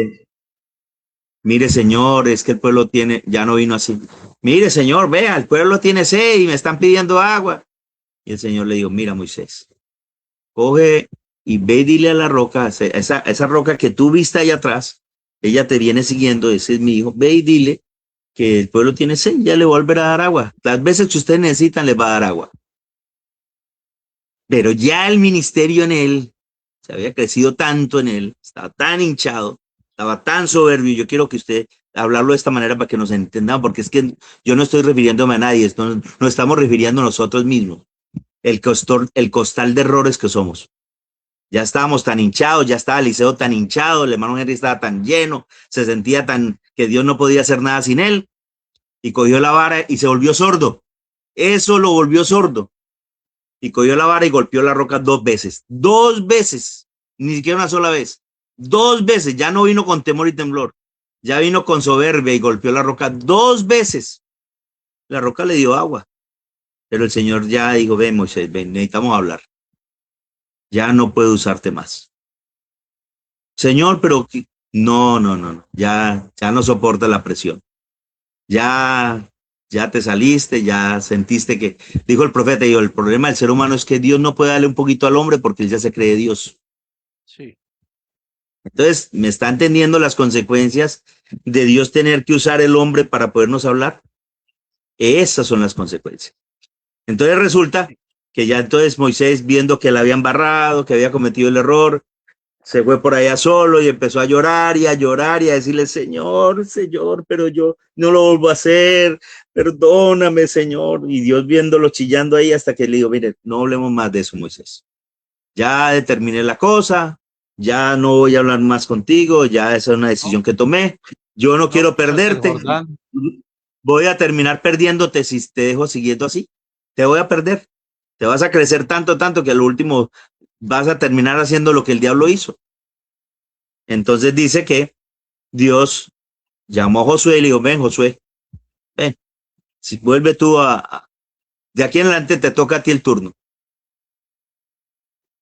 mire Señor, es que el pueblo tiene, ya no vino así. Mire Señor, vea, el pueblo tiene sed y me están pidiendo agua. Y el Señor le dijo, mira Moisés, coge y ve y dile a la roca, esa roca que tú viste allá atrás, ella te viene siguiendo, ese es mi hijo, ve y dile que el pueblo tiene sed, ya le va a volver a dar agua. Las veces que ustedes necesitan, les va a dar agua. Pero ya el ministerio en él, se había crecido tanto en él, estaba tan hinchado, estaba tan soberbio. Yo quiero que usted hablarlo de esta manera para que nos entendamos, porque es que yo no estoy refiriéndome a nadie, nos estamos refiriendo a nosotros mismos, el costal de errores que somos. Ya estábamos tan hinchados, ya estaba Eliseo tan hinchado, el hermano Henry estaba tan lleno, se sentía tan que Dios no podía hacer nada sin él, y cogió la vara y se volvió sordo. Eso lo volvió sordo. Y cogió la vara y golpeó la roca 2 veces. 2 veces. Ni siquiera una sola vez. 2 veces. Ya no vino con temor y temblor. Ya vino con soberbia y golpeó la roca 2 veces. La roca le dio agua. Pero el Señor ya dijo, ven Moisés, ven, necesitamos hablar. Ya no puedo usarte más. Señor, pero no. Ya no soporta la presión. Ya te saliste, ya sentiste que, dijo el profeta, y el problema del ser humano es que Dios no puede darle un poquito al hombre porque él ya se cree Dios. Sí. Entonces, ¿me está entendiendo las consecuencias de Dios tener que usar el hombre para podernos hablar? Esas son las consecuencias. Entonces resulta que ya entonces Moisés, viendo que la habían barrado, que había cometido el error, se fue por allá solo y empezó a llorar y a llorar y a decirle, Señor, Señor, pero yo no lo vuelvo a hacer, perdóname, Señor. Y Dios viéndolo chillando ahí hasta que le digo, mire, no hablemos más de eso, Moisés. Ya determiné la cosa, ya no voy a hablar más contigo, ya esa es una No, decisión que tomé. Yo no no quiero cruzas el perderte. Jordán. Voy a terminar perdiéndote si te dejo siguiendo así. Te voy a perder. Te vas a crecer tanto que al último vas a terminar haciendo lo que el diablo hizo. Entonces dice que Dios llamó a Josué y le dijo, ven Josué, ven, si vuelve tú de aquí en adelante te toca a ti el turno.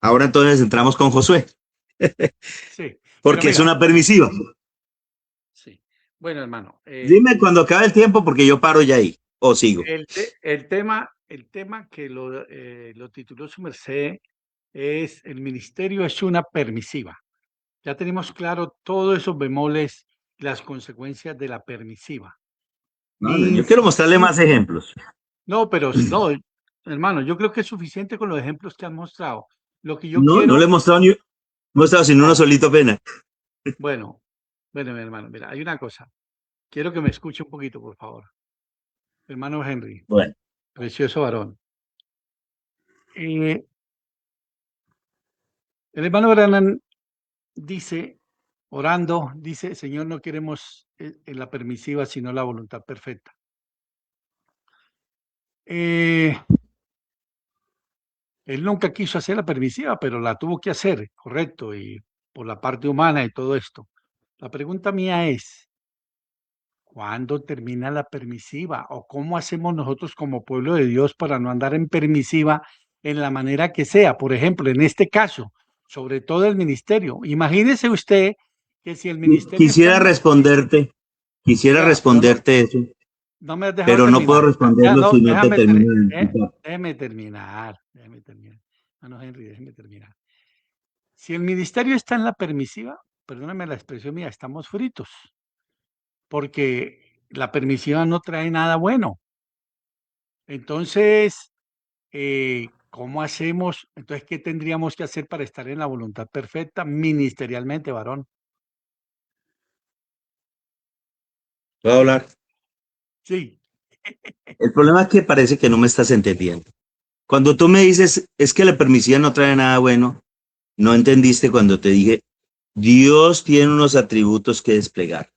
Ahora entonces entramos con Josué, Sí. Bueno, porque es mira. una permisiva. Sí. Bueno, hermano, Dime cuando acabe el tiempo porque yo paro ya ahí, o sigo. el tema que lo tituló su merced es el ministerio es una permisiva. Ya tenemos claro todos esos bemoles y las consecuencias de la permisiva. No, yo quiero mostrarle Insistir, más ejemplos. no, pero no, hermano, yo creo que es suficiente con los ejemplos que han mostrado. Lo que yo No le he quiero, mostrado ni, mostrado sin uno no, solito pena. bueno, bueno, mi hermano, mira, hay una cosa. Quiero que me escuche un poquito, por favor. Hermano Henry, Bueno, precioso varón. el hermano Branham dice, orando, dice, Señor, no queremos en la permisiva, sino la voluntad perfecta. Él nunca quiso hacer la permisiva, pero la tuvo que hacer, correcto, y por la parte humana y todo esto. La pregunta mía es, ¿cuándo termina la permisiva? ¿O cómo hacemos nosotros como pueblo de Dios para no andar en permisiva en la manera que sea? Por ejemplo, en este caso, sobre todo el ministerio. Imagínese usted que si el ministerio está Quisiera en... responderte, quisiera Vea, yo no, responderte eso, no me has dejado pero no puedo terminar. Ya responderlo no, si no te termino de explicar. déjeme terminar, déjeme terminar. Hermano Henry, déjeme terminar. Si el ministerio está en la permisiva, perdóname la expresión mía, estamos fritos, porque la permisiva no trae nada bueno. Entonces, ¿cómo hacemos? Entonces, ¿qué tendríamos que hacer para estar en la voluntad perfecta ministerialmente, varón? ¿Puedo hablar? Sí, El problema es que parece que no me estás entendiendo. Cuando tú me dices, es que la permisividad no trae nada bueno, no entendiste cuando te dije, Dios tiene unos atributos que desplegar,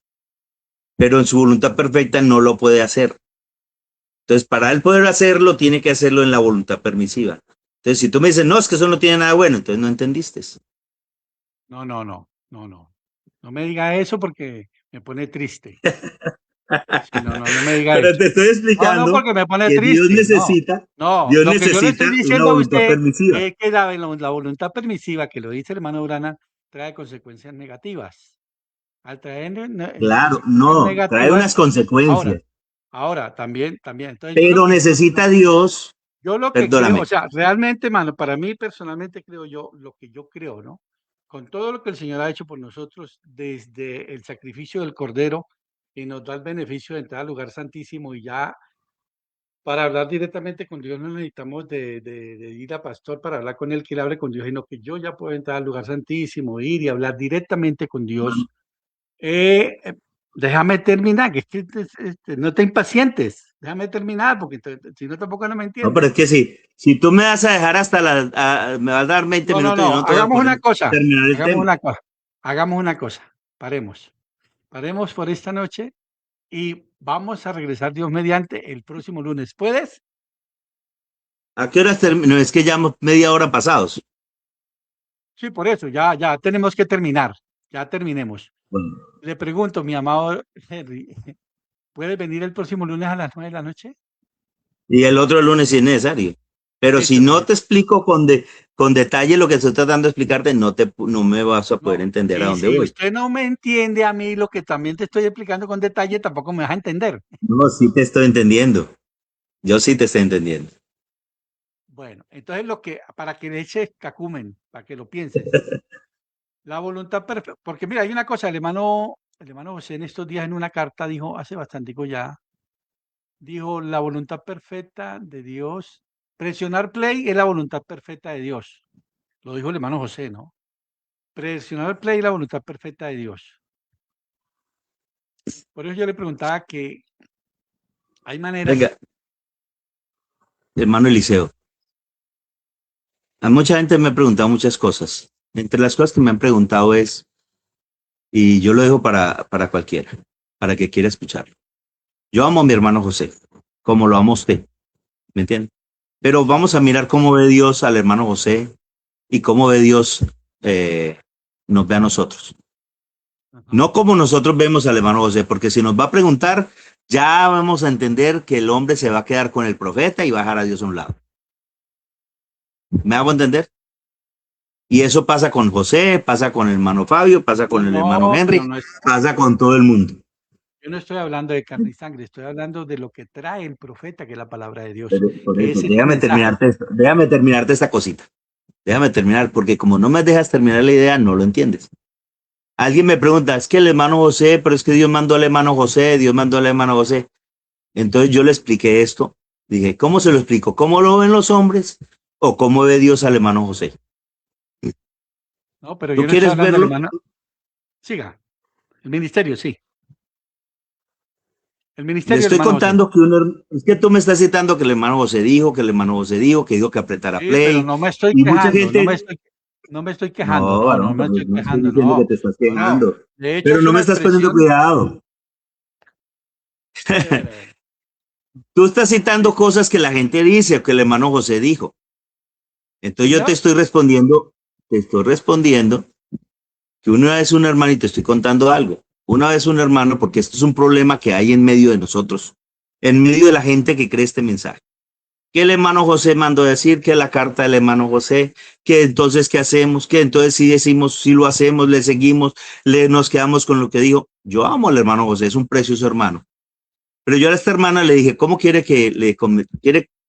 pero en su voluntad perfecta no lo puede hacer. Entonces, para él poder hacerlo, tiene que hacerlo en la voluntad permisiva. Entonces, si tú me dices, no, es que eso no tiene nada bueno, entonces no entendiste. no, no, no, no, no. No me diga eso porque me pone triste. Sí, no, no, no me diga Pero eso. te estoy No, no, explicando porque me pone que triste. No, no. Dios Lo que yo le estoy necesita una diciendo a voluntad usted permisiva. es que la voluntad permisiva, que lo dice el hermano Urana, trae consecuencias negativas. Al traer Claro, consecuencias no, trae negativas, unas ahora, consecuencias, también. Entonces, pero necesita Dios, yo lo que creo, o perdóname, sea, realmente, mano, para mí personalmente creo yo, lo que yo creo, ¿no? Con todo lo que el Señor ha hecho por nosotros desde el sacrificio del Cordero y nos da el beneficio de entrar al lugar santísimo y ya para hablar directamente con Dios no necesitamos de ir a pastor para hablar con él, que él hable con Dios, sino que yo ya puedo entrar al lugar santísimo, ir y hablar directamente con Dios. Eh, eh, déjame terminar, que es que no te impacientes, déjame terminar, porque si no tampoco no me no, pero entiendes. es que si tú me vas a dejar hasta me vas a dar 20 No, no, minutos y no, no te voy a poder terminar el tema. hagamos una cosa, paremos por esta noche y vamos a regresar Dios mediante el próximo lunes. ¿Puedes? ¿A qué horas termino? Es que ya media hora pasados. Sí, por eso, ya tenemos que terminar, ya terminemos. Bueno, Le pregunto, mi amado Henry, ¿puedes venir el próximo lunes a las 9 de la noche? y el otro lunes si es necesario. Pero si Listo, no te hermanito. explico con detalle lo que estoy tratando de explicarte, no me vas a poder No, entender a y dónde si voy. usted no me entiende a mí lo que también te estoy explicando con detalle, tampoco me vas a entender. No, sí te estoy entendiendo. Yo sí te estoy entendiendo. Bueno, entonces para que le eches cacumen, para que lo pienses. La voluntad perfecta, porque mira, hay una cosa, el hermano José en estos días en una carta dijo, hace bastante ya, dijo, la voluntad perfecta de Dios, presionar play es la voluntad perfecta de Dios. Lo dijo el hermano José, ¿no? Presionar play es la voluntad perfecta de Dios. Por eso yo le preguntaba que hay maneras. Venga, hermano Eliseo, a mucha gente me ha preguntado muchas cosas. Entre las cosas que me han preguntado es, y yo lo dejo para cualquiera, para que quiera escucharlo. Yo amo a mi hermano José, como lo amo a usted, ¿me entiende? Pero vamos a mirar cómo ve Dios al hermano José y cómo ve Dios nos ve a nosotros. Ajá. No como nosotros vemos al hermano José, porque si nos va a preguntar, ya vamos a entender que el hombre se va a quedar con el profeta y va a dejar a Dios a un lado. ¿Me hago entender? Y eso pasa con José, pasa con el hermano Fabio, pasa con el hermano No, Henry, pero no es, pasa con todo el mundo. yo no estoy hablando de carne y sangre, estoy hablando de lo que trae el profeta, que es la palabra de Dios, Pero por que eso, es este mensaje. déjame terminarte esta cosita. Déjame terminar, porque como no me dejas terminar la idea, no lo entiendes. Alguien me pregunta, es que el hermano José, pero es que Dios mandó al hermano José, Dios mandó al hermano José. Entonces yo le expliqué esto. Dije, ¿cómo se lo explico? ¿Cómo lo ven los hombres o cómo ve Dios al hermano José? No, pero ¿Tú yo no estoy quieres hablando del verlo? hermano. Siga, el ministerio, sí. El Le ministerio del estoy hermano José. contando que es que tú me estás citando que el hermano José dijo, que el hermano José dijo, que dijo que apretara Sí, pero play. no me estoy Y mucha quejando, gente, no me estoy quejando, no, no varón, me pero estoy no estoy quejando, diciendo que no, te estás no. quejando, De hecho, pero es no una me estás poniendo expresión. cuidado. Chévere. Tú estás citando cosas que la gente dice o que el hermano José dijo. Entonces yo Señor, te estoy respondiendo que una vez un hermano, y te estoy contando algo, una vez un hermano, porque esto es un problema que hay en medio de nosotros, en medio de la gente que cree este mensaje. Que el hermano José mandó decir, que la carta del hermano José, que entonces ¿qué hacemos? Que entonces si decimos, si lo hacemos, le seguimos, nos quedamos con lo que dijo. Yo amo al hermano José, es un precioso hermano. Pero yo a esta hermana le dije, ¿cómo quiere que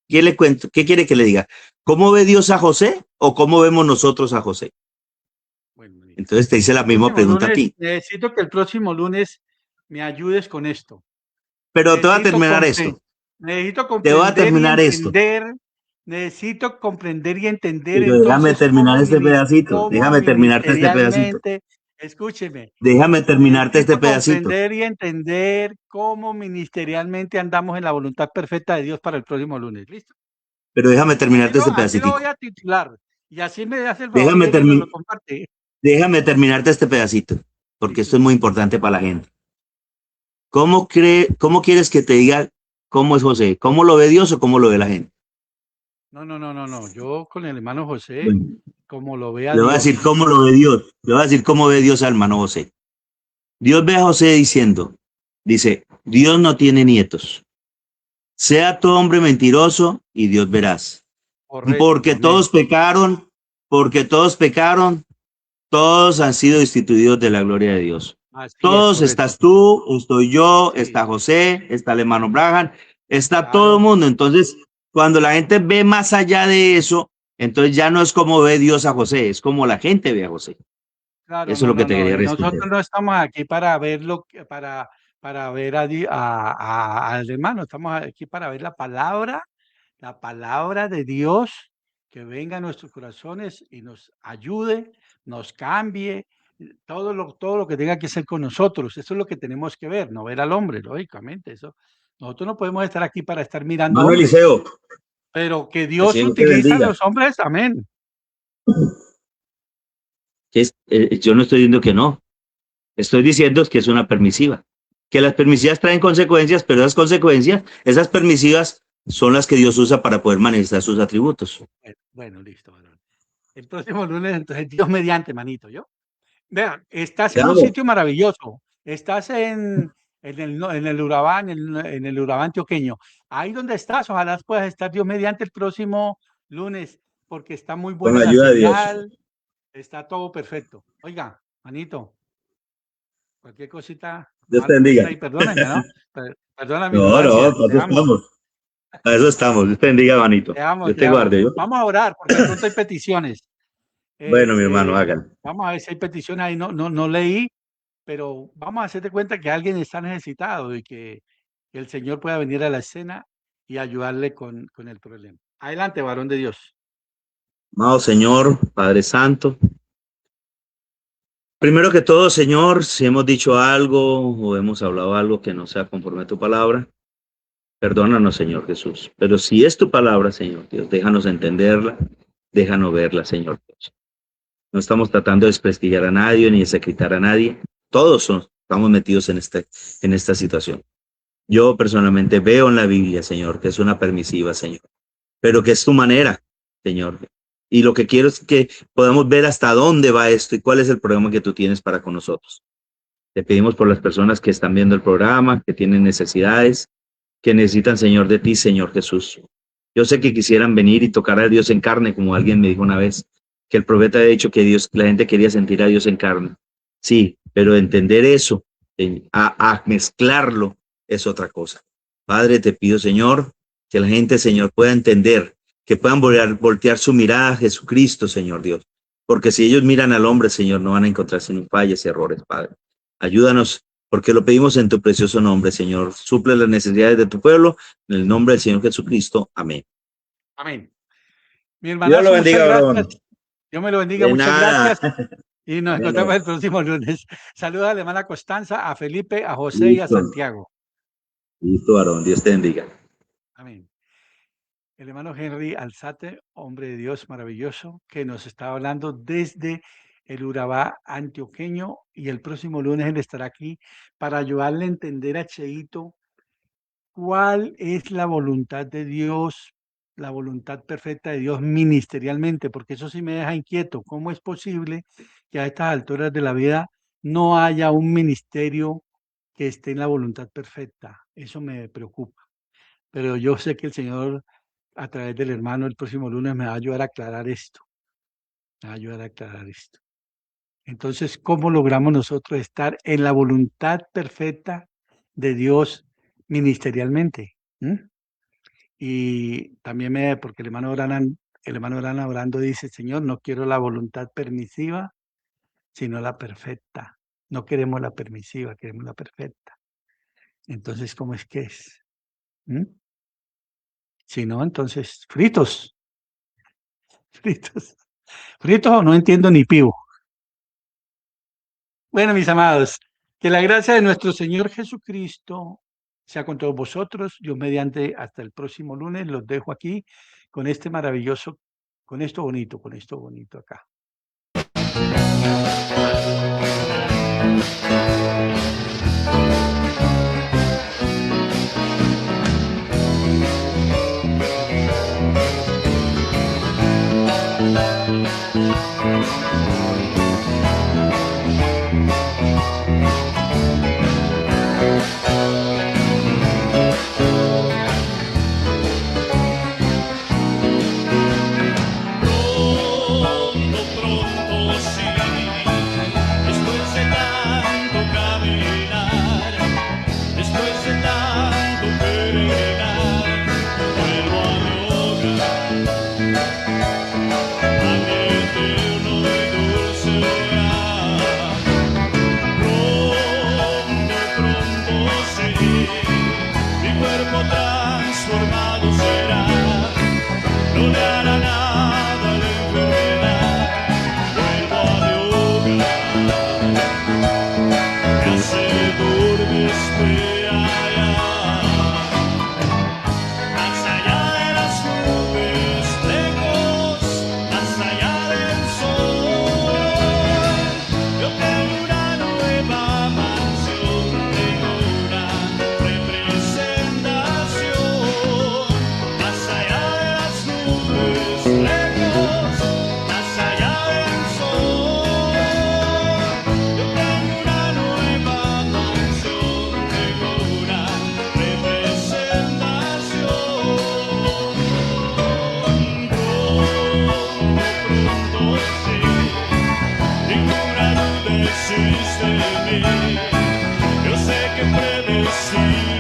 qué le cuento? ¿Qué quiere que le diga? ¿Cómo ve Dios a José o cómo vemos nosotros a José? bueno, listo. Entonces te hice la El misma próximo pregunta a lunes, ti. necesito que el próximo lunes me ayudes con esto. Pero te voy a Necesito, terminar compre- esto. necesito Te voy a comprender y terminar esto. entender, necesito comprender y entender Pero déjame entonces terminar este pedacito. cómo Déjame terminarte este pedacito. ministerialmente, escúcheme, Déjame terminarte este necesito pedacito. comprender y entender cómo ministerialmente andamos en la voluntad perfecta de Dios para el próximo lunes. ¿Listo? Pero déjame terminarte este Así lo voy pedacitico. a titular. Y así me hace el Déjame, favorcito y me lo termi- comparte. déjame terminarte este pedacito. Porque Listo, esto es muy señor. importante para la gente. ¿Cómo quieres que te diga cómo es José? ¿Cómo lo ve Dios o cómo lo ve la gente? No. Yo con el hermano José, Bueno, como lo vea le voy a decir Dios. cómo lo ve Dios. Le voy a decir cómo ve Dios al hermano José. Dios ve a José diciendo, dice, Dios no tiene nietos. Sea tu hombre mentiroso y Dios verás. Correcto, Porque amén. porque todos pecaron, todos han sido destituidos de la gloria de Dios. Así es, Todos, correcto. estás tú, estoy yo, Sí, está José, está el hermano Braham, está todo el claro, mundo. Entonces, cuando la gente ve más allá de eso, entonces ya no es como ve Dios a José, es como la gente ve a José. claro, Eso es lo que te quería Y nosotros responder. no estamos aquí para verlo, para ver al hermano, estamos aquí para ver la palabra de Dios que venga a nuestros corazones y nos ayude, nos cambie, todo lo que tenga que ser con nosotros. Eso es lo que tenemos que ver, no ver al hombre, lógicamente. Eso. Nosotros no podemos estar aquí para estar mirando Hermano hombres, Eliseo, pero que el Dios Señor te utiliza a bendiga. los hombres, amén. Yo no estoy diciendo que no, estoy diciendo que es una permisiva. Que las permisivas traen consecuencias, pero esas permisivas son las que Dios usa para poder manifestar sus atributos. Bueno, listo. Bueno. El próximo lunes, entonces, Dios mediante, manito, ¿yo? Vean, estás Te en un amo. sitio maravilloso. Estás en el Urabá, en el Urabá antioqueño. Ahí donde estás, ojalá puedas estar Dios mediante el próximo lunes, porque está muy Con buena la la ayuda de Dios. señal, está todo perfecto. Oiga, manito, cualquier cosita, Dios te marco bendiga. usted y perdóneme, ¿no? Perdona mi No, ignorancia, para te eso amo, estamos. Para eso estamos. Dios te bendiga, manito. te amo, Dios te te amo. guarde. ¿Yo? Vamos a orar, porque de pronto hay peticiones. Bueno, mi hermano, hágalo. Vamos a ver si hay peticiones ahí, no leí, pero vamos a hacerte cuenta que alguien está necesitado y que el Señor pueda venir a la escena y ayudarle con el problema. Adelante, varón de Dios. Amado Señor, Padre Santo. Primero que todo, Señor, si hemos dicho algo o hemos hablado algo que no sea conforme a tu palabra, perdónanos, Señor Jesús. Pero si es tu palabra, Señor Dios, déjanos entenderla, déjanos verla, Señor Dios. No estamos tratando de desprestigiar a nadie ni de sacrificar a nadie. Todos estamos metidos en esta situación. Yo personalmente veo en la Biblia, Señor, que es una permisiva, Señor, pero que es tu manera, Señor. Y lo que quiero es que podamos ver hasta dónde va esto y cuál es el programa que tú tienes para con nosotros. Te pedimos por las personas que están viendo el programa, que tienen necesidades, que necesitan, Señor, de ti, Señor Jesús. Yo sé que quisieran venir y tocar a Dios en carne, como alguien me dijo una vez, que el profeta había dicho que la gente quería sentir a Dios en carne. Sí, pero entender eso, a mezclarlo, es otra cosa. Padre, te pido, Señor, que la gente, Señor, pueda entender, que puedan voltear su mirada a Jesucristo, Señor Dios. Porque si ellos miran al hombre, Señor, no van a encontrar sino fallas y errores, Padre. Ayúdanos, porque lo pedimos en tu precioso nombre, Señor. Suple las necesidades de tu pueblo, en el nombre del Señor Jesucristo. Amén. Amén. Mi Dios hermanazo, lo muchas bendiga, gracias. varón. Dios me lo bendiga, De muchas nada. gracias. Y nos Bueno, encontramos el próximo lunes. Saludos a la hermana Constanza, a Felipe, a José y a listo. Santiago. Listo, varón. Dios te bendiga. Amén. El hermano Henry Alzate, hombre de Dios maravilloso, que nos está hablando desde el Urabá antioqueño, y el próximo lunes él estará aquí para ayudarle a entender a Cheito cuál es la voluntad de Dios, la voluntad perfecta de Dios ministerialmente, porque eso sí me deja inquieto. ¿Cómo es posible que a estas alturas de la vida no haya un ministerio que esté en la voluntad perfecta? Eso me preocupa. Pero yo sé que el Señor, a través del hermano, el próximo lunes me va a ayudar a aclarar esto. Me va a ayudar a aclarar esto. Entonces, ¿cómo logramos nosotros estar en la voluntad perfecta de Dios ministerialmente? ¿Mm? Y también porque el hermano Brana orando dice, Señor, no quiero la voluntad permisiva, sino la perfecta. No queremos la permisiva, queremos la perfecta. Entonces, ¿cómo es que es? ¿Mm? Si no, entonces, fritos, fritos, fritos o no entiendo ni pivo. Bueno, mis amados, que la gracia de nuestro Señor Jesucristo sea con todos vosotros. Dios mediante, hasta el próximo lunes. Los dejo aquí con este maravilloso, con esto bonito acá. Existe en mí. Yo sé que predecir